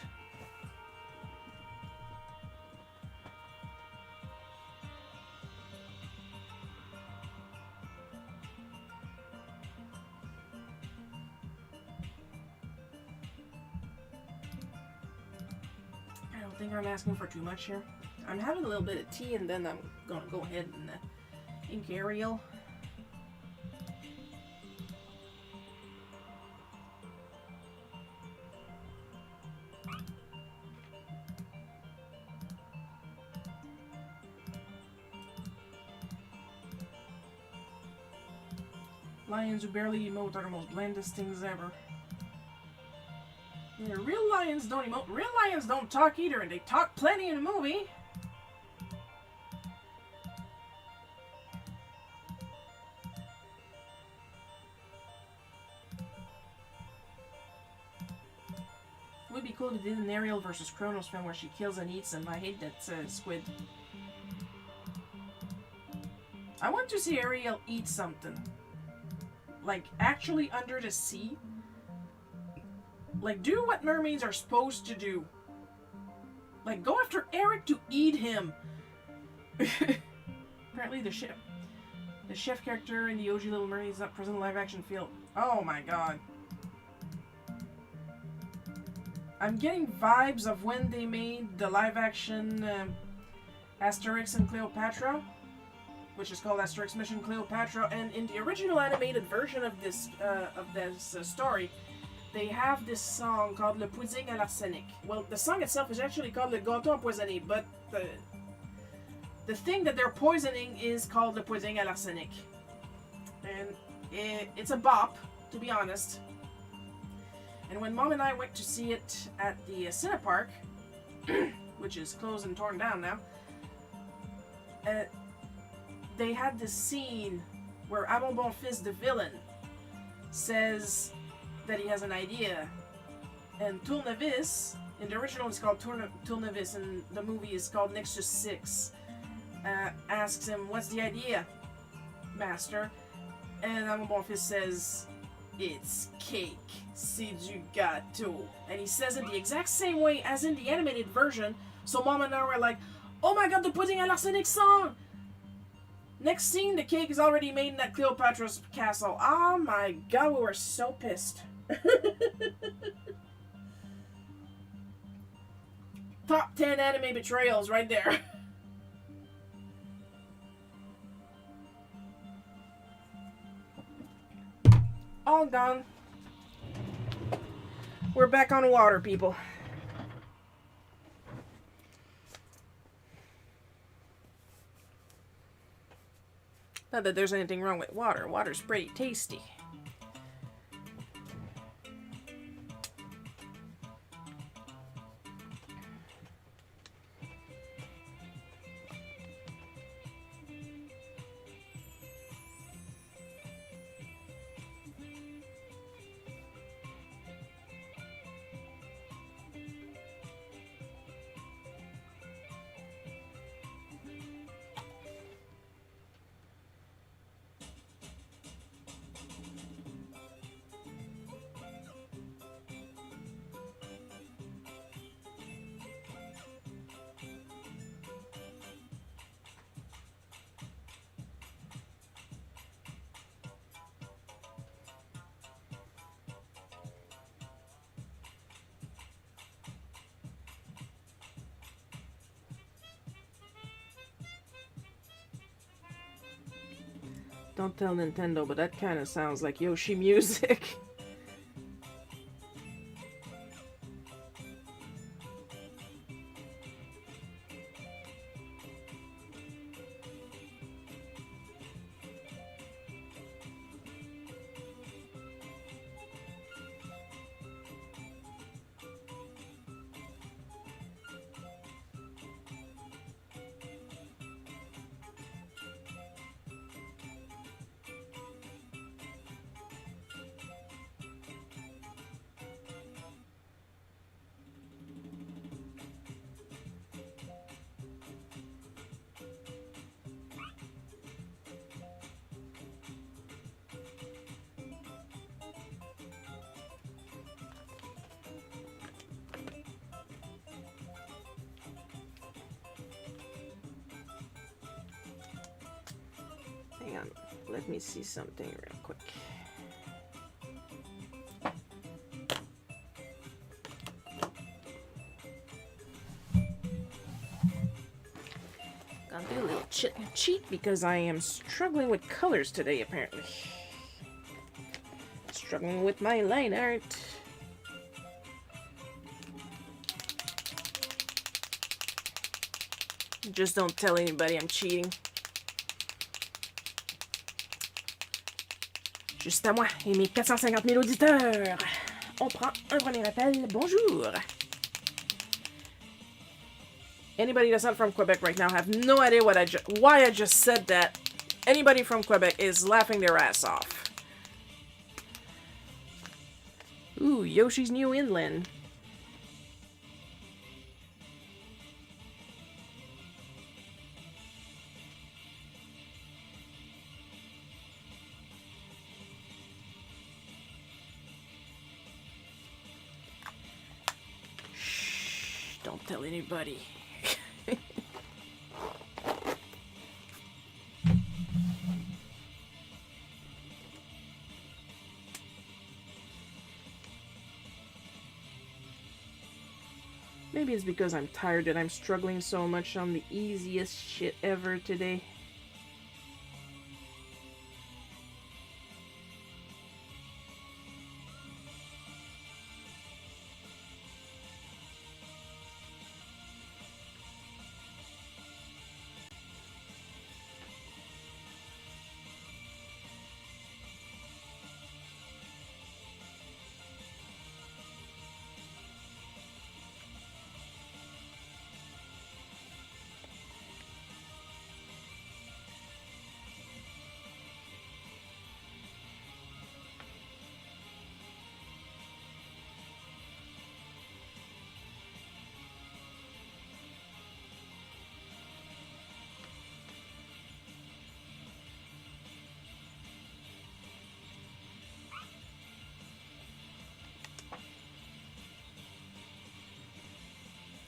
I don't think I'm asking for too much here. I'm having a little bit of tea and then I'm gonna go ahead and ink Ariel. Lions who barely emote are the most blandest things ever. Yeah, real lions don't emote. Real lions don't talk either, and they talk plenty in the movie. It would be cool to do an Ariel versus Kronos film where she kills and eats them. I hate that squid. I want to see Ariel eat something. Like, actually under the sea. Like, do what mermaids are supposed to do. Like, go after Eric to eat him. Apparently the chef character in the OG Little Mermaid is not present in live action film. Oh my god. I'm getting vibes of when they made the live action Asterix and Cleopatra, which is called Asterix Mission Cleopatra, and in the original animated version of this story, they have this song called Le Pudding à l'arsenic. Well, the song itself is actually called Le Gâteau empoisonné, but the thing that they're poisoning is called Le Pudding à l'arsenic. And it's a bop, to be honest. And when Mom and I went to see it at the Cinepark, which is closed and torn down now, they had this scene where Amon Bonfils, the villain, says that he has an idea. And Tournevis, in the original it's called Tournevis, and the movie is called Nexus 6, asks him, "What's the idea, master?" And Amon Bonfils says, It's cake. C'est du gâteau. And he says it the exact same way as in the animated version. So Mom and I were like, oh my god, the pudding à l'arsenic song! Next scene, the cake is already made in at Cleopatra's castle. Oh my god, we were so pissed. Top 10 anime betrayals right there. All gone. We're back on water, people. Not that there's anything wrong with water. Water's pretty tasty. Don't tell Nintendo, but that kind of sounds like Yoshi music. Hang on, let me see something real quick. Gonna do a little cheat because I am struggling with colors today, apparently. Struggling with my line art. Just don't tell anybody I'm cheating. Juste à moi et mes 450 000 auditeurs. On prend un premier appel. Bonjour. Anybody that's not from Quebec right now have no idea why I just said that. Anybody from Quebec is laughing their ass off. Ooh, Yoshi's New Inland. Shh, don't tell anybody. Maybe it's because I'm tired that I'm struggling so much on the easiest shit ever today.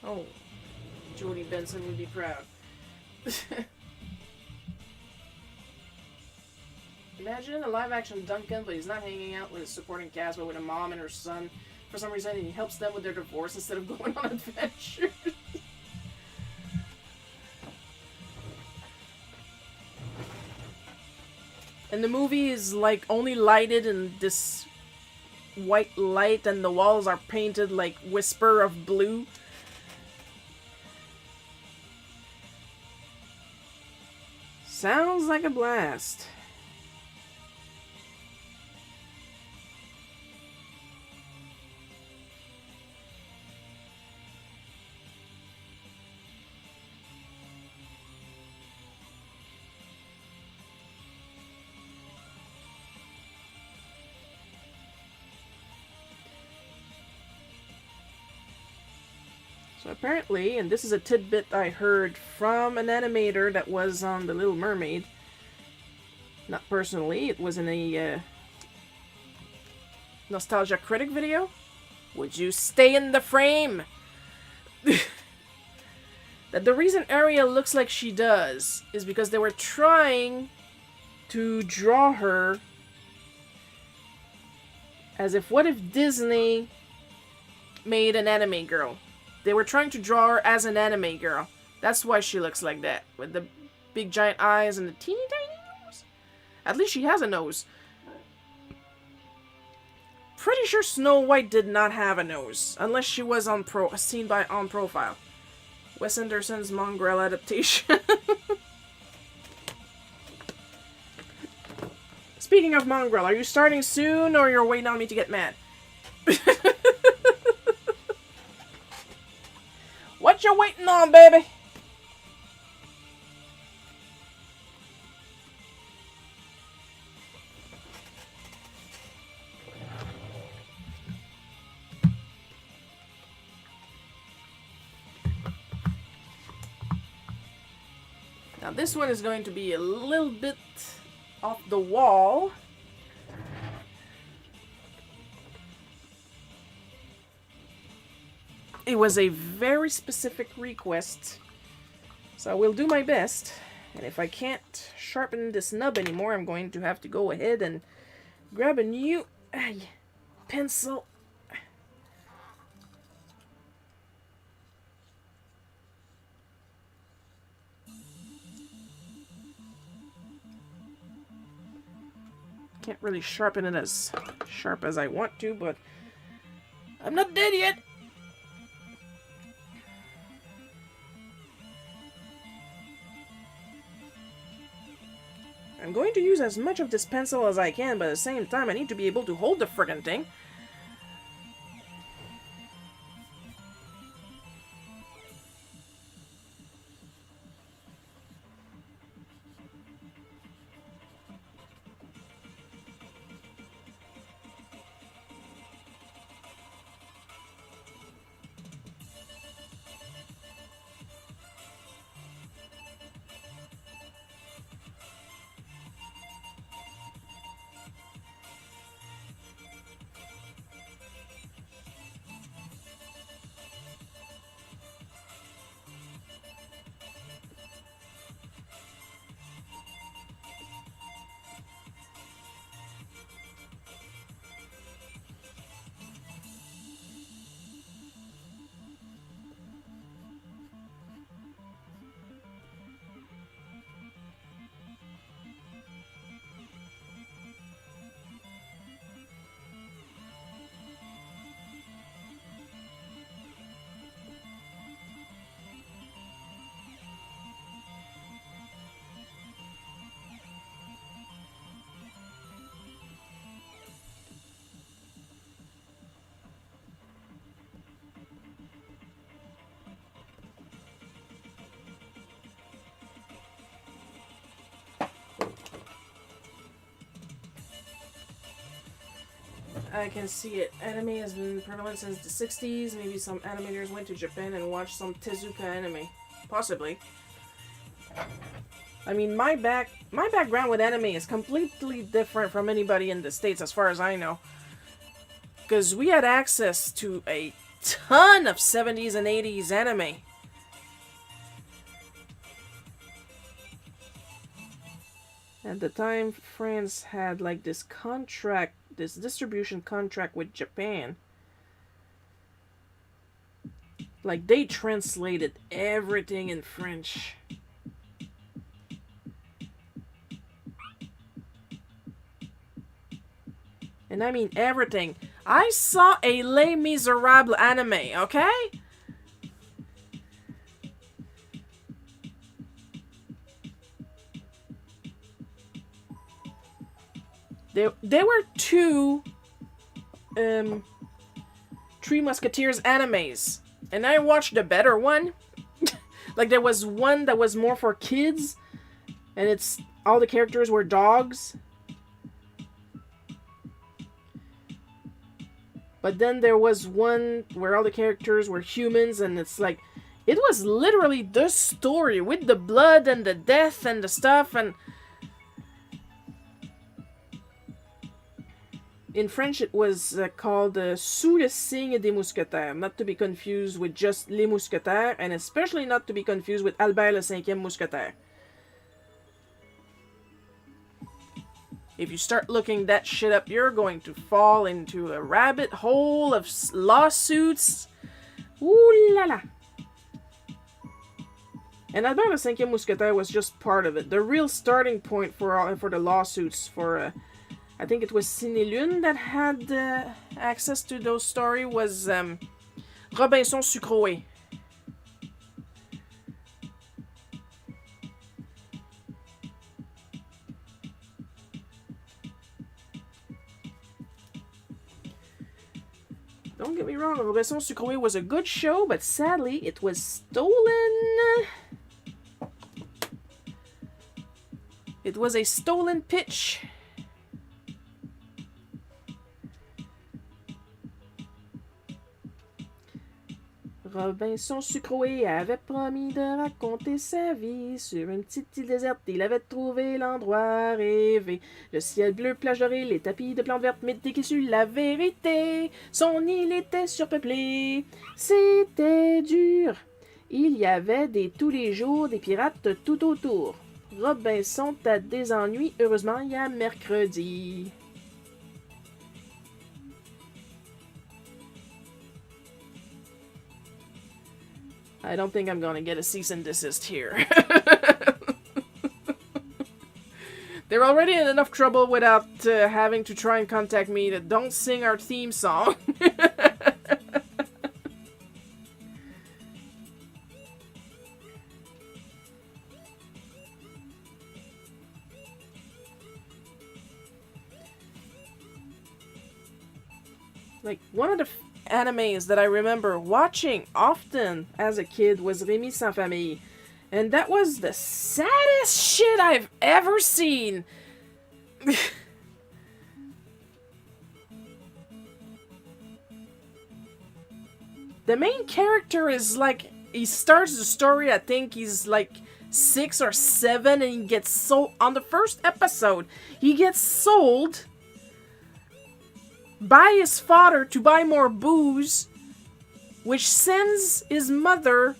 Oh, Jodie Benson would be proud. Imagine a live-action Duncan, but he's not hanging out with his supporting cast, but with a mom and her son. For some reason, he helps them with their divorce instead of going on adventures. And the movie is like only lighted in this white light, and the walls are painted like Whisper of blue. Sounds like a blast. So apparently, and this is a tidbit I heard from an animator that was on The Little Mermaid. Not personally, it was in a Nostalgia Critic video. Would you stay in the frame? That the reason Ariel looks like she does is because they were trying to draw her as if, what if Disney made an anime girl? They were trying to draw her as an anime girl. That's why she looks like that. With the big giant eyes and the teeny tiny nose. At least she has a nose. Pretty sure Snow White did not have a nose. Unless she was on profile. Wes Anderson's Mongrel adaptation. Speaking of Mongrel, are you starting soon or you're waiting on me to get mad? What you waiting on, baby? Now this one is going to be a little bit off the wall. It was a very specific request, so I will do my best. And if I can't sharpen this nub anymore, I'm going to have to go ahead and grab a new pencil. Can't really sharpen it as sharp as I want to, but I'm not dead yet. I'm going to use as much of this pencil as I can, but at the same time I need to be able to hold the friggin' thing. I can see it. Anime has been prevalent since the 60s. Maybe some animators went to Japan and watched some Tezuka anime. Possibly. I mean, my background with anime is completely different from anybody in the States as far as I know. Because we had access to a ton of 70s and 80s anime. At the time, France had like this contract, this distribution contract with Japan. Like they translated everything in French. And I mean everything. I saw a Les Miserables anime, okay? There were two Three Musketeers animes. And I watched the better one. Like there was one that was more for kids. And it's all the characters were dogs. But then there was one where all the characters were humans, and it's like, it was literally the story with the blood and the death and the stuff, and in French it was called Sous le signe des mousquetaires, not to be confused with just Les Mousquetaires, and especially not to be confused with Albert le Cinquième Mousquetaire. If you start looking that shit up, you're going to fall into a rabbit hole of lawsuits. Ooh la la. And Albert le Cinquième Mousquetaire was just part of it. The real starting point for the lawsuits for, I think it was Ciné Lune that had access to those stories, was Robinson Sucroé. Don't get me wrong, Robinson Sucroé was a good show, but sadly, it was stolen. It was a stolen pitch. Robinson Sucroé avait promis de raconter sa vie. Sur une petite île déserte, il avait trouvé l'endroit rêvé. Le ciel bleu, plage dorée, les tapis de plantes vertes, mais dès qu'il sut la vérité, son île était surpeuplée. C'était dur. Il y avait tous les jours des pirates tout autour. Robinson a des ennuis. Heureusement, il y a mercredi. I don't think I'm gonna get a cease and desist here. They're already in enough trouble without having to try and contact me to don't sing our theme song. Like, one of the animes that I remember watching often as a kid was Rémi Sans Famille. And that was the saddest shit I've ever seen. The main character is like, he starts the story, I think he's like 6 or 7, and he gets sold, on the first episode, he gets sold by his father to buy more booze, which sends his mother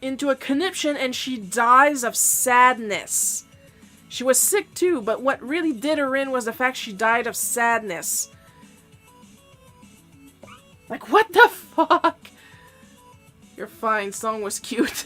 into a conniption, and she dies of sadness. She was sick too, but what really did her in was the fact she died of sadness. Like, what the fuck? You're fine, song was cute.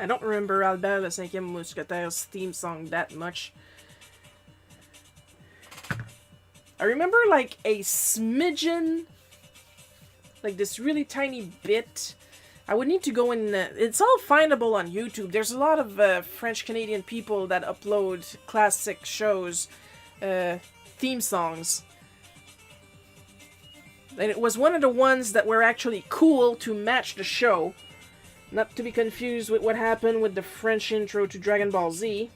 I don't remember Albert le Cinquième Mousquetaire's theme song that much. I remember like a smidgen, like this really tiny bit. I would need to go in. It's all findable on YouTube. There's a lot of French Canadian people that upload classic shows, theme songs. And it was one of the ones that were actually cool to match the show. Not to be confused with what happened with the French intro to Dragon Ball Z.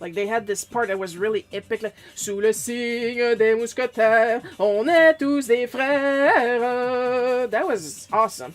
Like, they had this part that was really epic, like, Sous le signe des mousquetaires, on est tous des frères. That was awesome.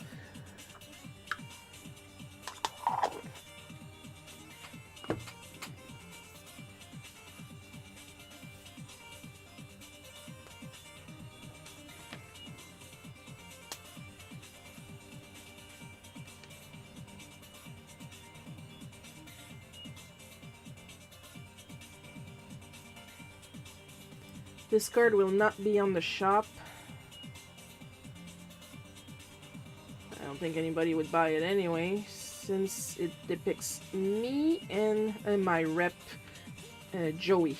This card will not be on the shop. I don't think anybody would buy it anyway, since it depicts me and my rep, Joey.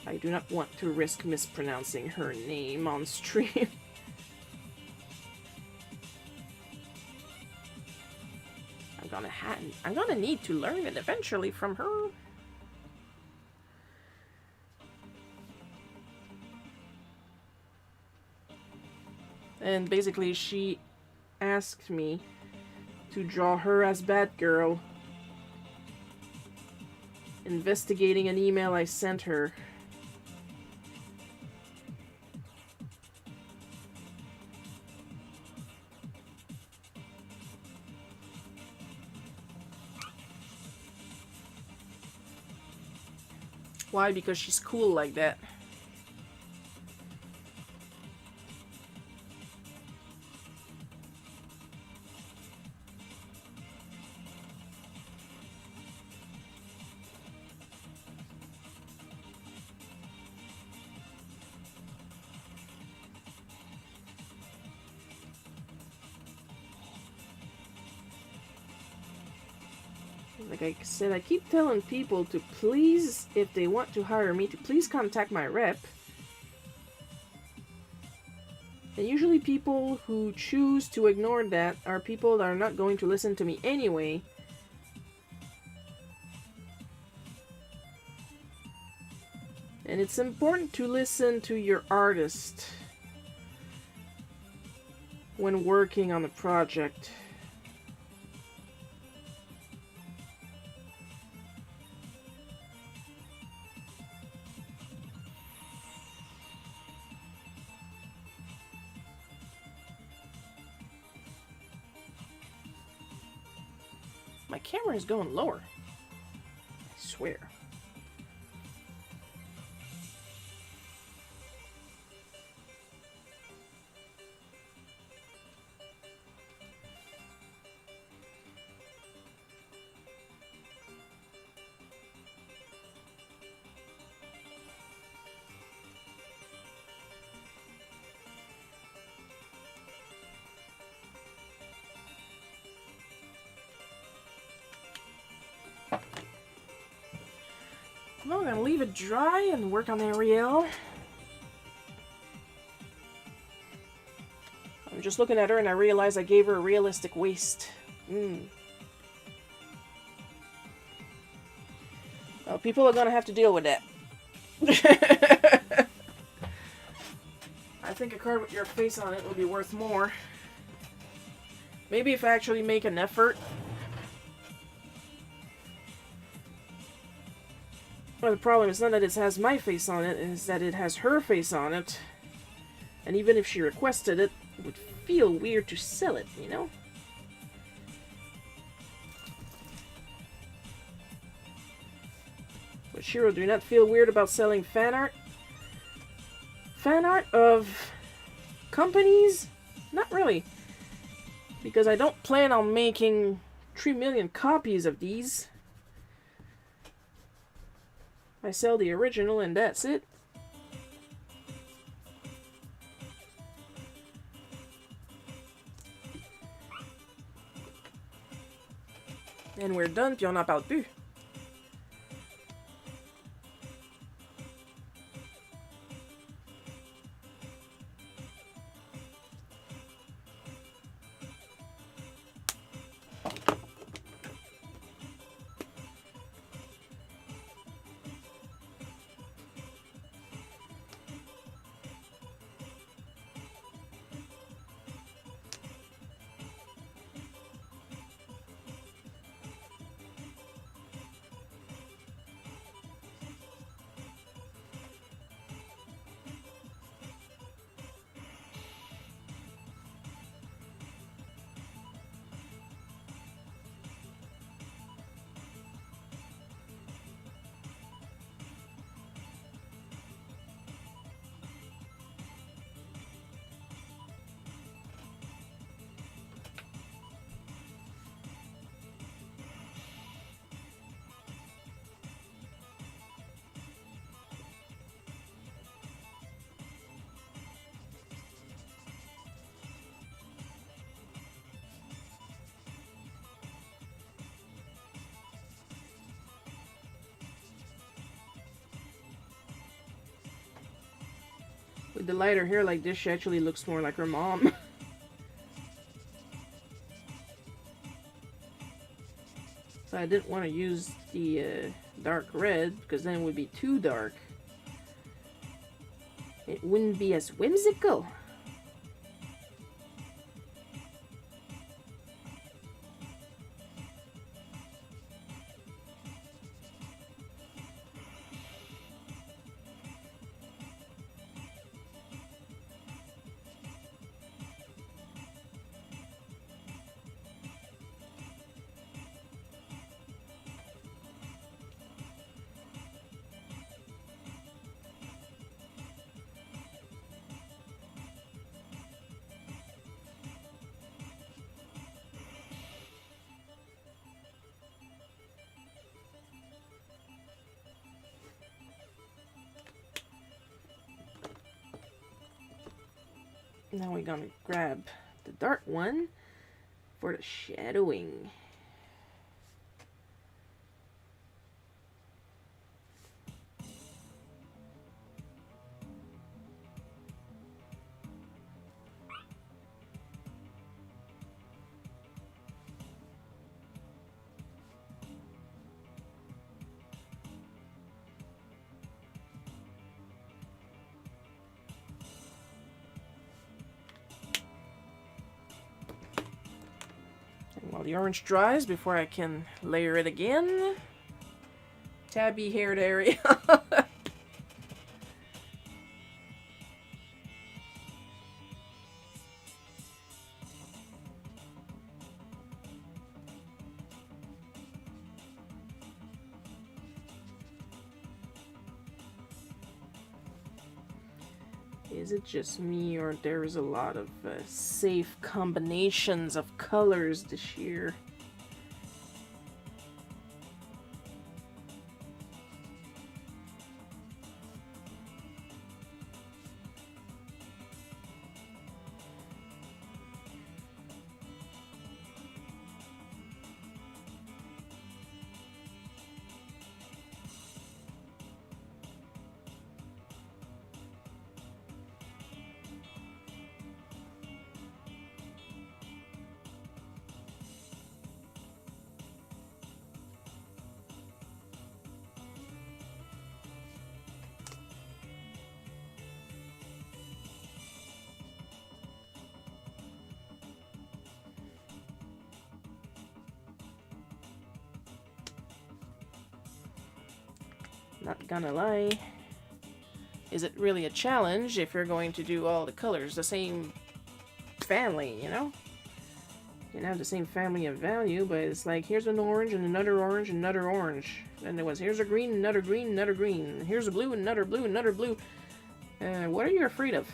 I do not want to risk mispronouncing her name on stream. I'm gonna need to learn it eventually from her. And basically, she asked me to draw her as Batgirl, investigating an email I sent her. Why? Because she's cool like that. Like I said, I keep telling people to please, if they want to hire me, to please contact my rep. And usually people who choose to ignore that are people that are not going to listen to me anyway. And it's important to listen to your artist when working on a project. My camera is going lower. I swear. Well, I'm gonna leave it dry and work on Ariel. I'm just looking at her and I realize I gave her a realistic waist. Well, people are gonna have to deal with that. I think a card with your face on it will be worth more. Maybe if I actually make an effort. Well, the problem is not that it has my face on it, it's that it has her face on it. And even if she requested it, it would feel weird to sell it, you know? But Shiro, do not feel weird about selling fan art? Fan art of companies? Not really. Because I don't plan on making 3 million copies of these. I sell the original and that's it. And we're done, puis on n'en parle plus. With the lighter hair like this, she actually looks more like her mom. So I didn't want to use the dark red, because then it would be too dark. It wouldn't be as whimsical. Now we're gonna grab the dark one for the shadowing. While the orange dries before I can layer it again. Tabby haired area. Is it just me, or there is a lot of safe combinations of colors this year? Not gonna lie. Is it really a challenge if you're going to do all the colors the same family, you know? You can have the same family of value, but it's like, here's an orange and another orange and another orange. Then there was, here's a green, another green, another green. Here's a blue, another blue, another blue. What are you afraid of?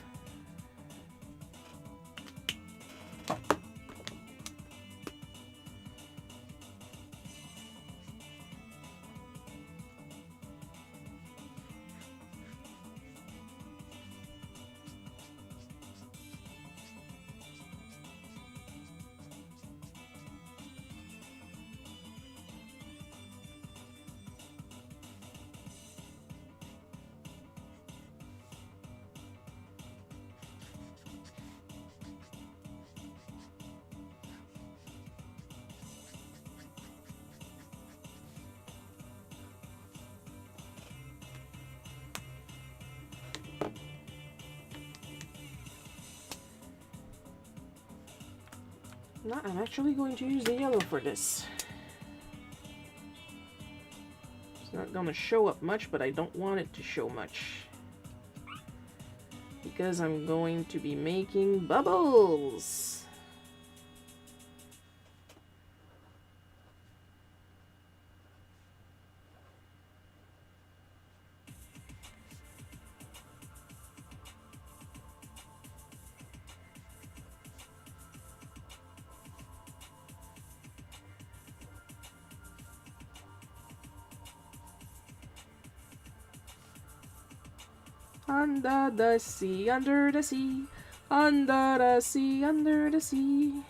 No, I'm actually going to use the yellow for this. It's not gonna show up much, but I don't want it to show much. Because I'm going to be making bubbles. Under the sea, under the sea, under the sea, under the sea.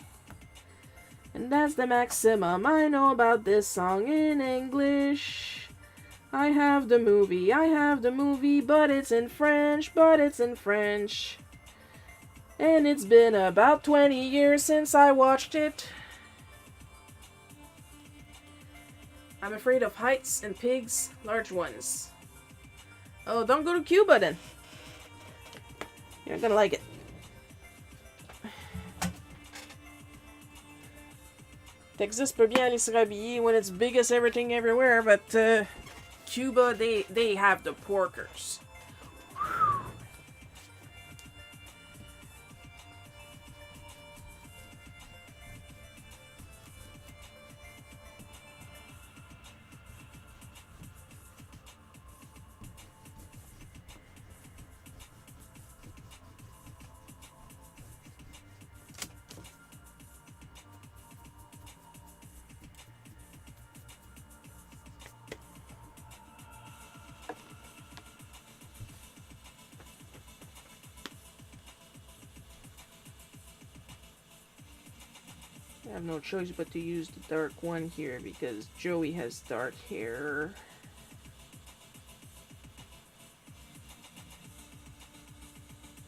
And that's the maximum I know about this song in English. I have the movie, but it's in French, but it's in French. And it's been about 20 years since I watched it. I'm afraid of heights and pigs, large ones. Oh, don't go to Cuba then. You're not gonna like it. Texas peut bien aller se rhabiller when it's big as everything everywhere, but Cuba, they have the porkers. I have no choice but to use the dark one here because Joey has dark hair.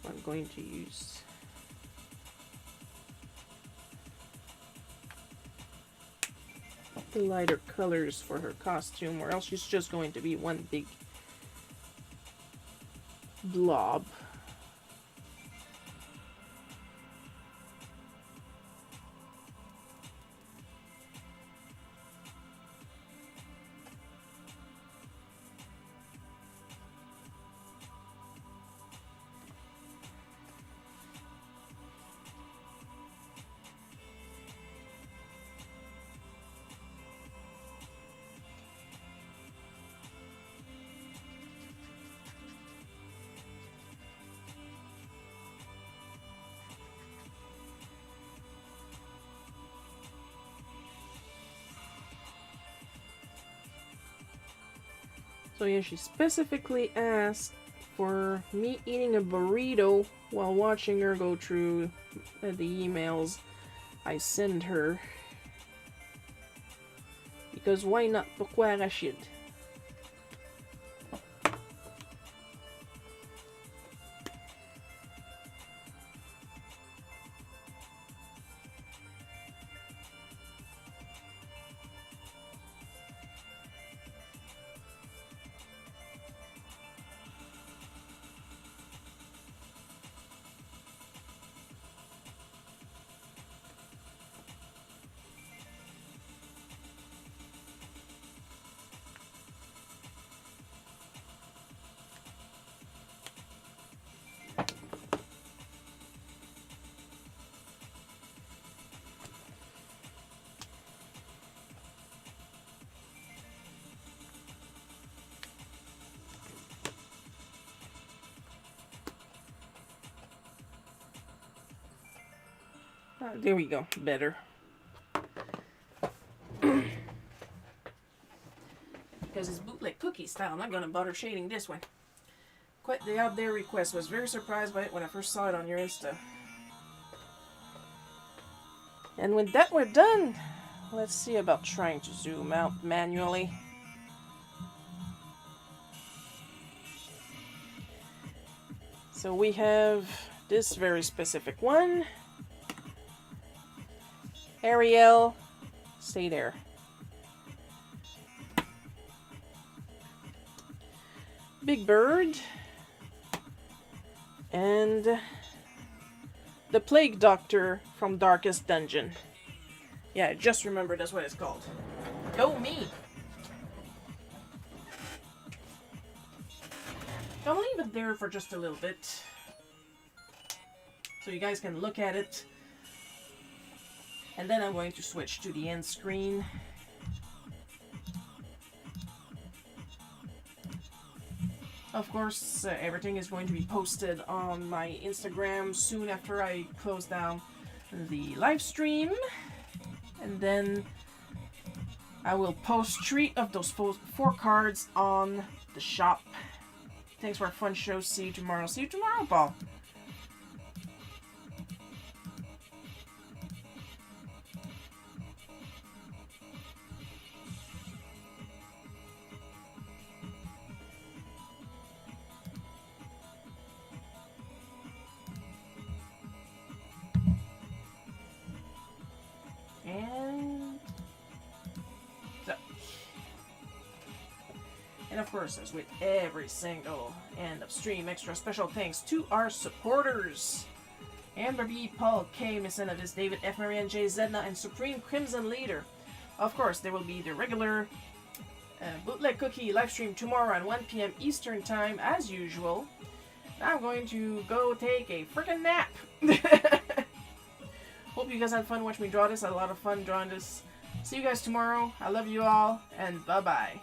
I'm going to use the lighter colors for her costume, or else she's just going to be one big blob. So yeah, she specifically asked for me eating a burrito while watching her go through the emails I send her. Because why not? Pourquoi Rachid? There we go. Better. Because it's bootleg cookie style, I'm not going to bother shading this one. Quite the out there request. Was very surprised by it when I first saw it on your Insta. And with that we're done. Let's see about trying to zoom out manually. So we have this very specific one. Ariel, stay there. Big Bird. And the Plague Doctor from Darkest Dungeon. Yeah, just remember that's what it's called. Go me! So I'll leave it there for just a little bit, so you guys can look at it. And then I'm going to switch to the end screen. Of course, everything is going to be posted on my Instagram soon after I close down the live stream. And then I will post 3 of those 4 cards on the shop. Thanks for a fun show. See you tomorrow. See you tomorrow, Paul. And of course, as with every single end of stream, extra special thanks to our supporters. Amber B, Paul K, Miss Enovis, David F, Marianne J, Zedna, and Supreme Crimson Leader. Of course, there will be the regular bootleg cookie live stream tomorrow at 1 p.m. Eastern Time, as usual. Now I'm going to go take a freaking nap. Hope you guys had fun watching me draw this. I had a lot of fun drawing this. See you guys tomorrow. I love you all, and bye-bye.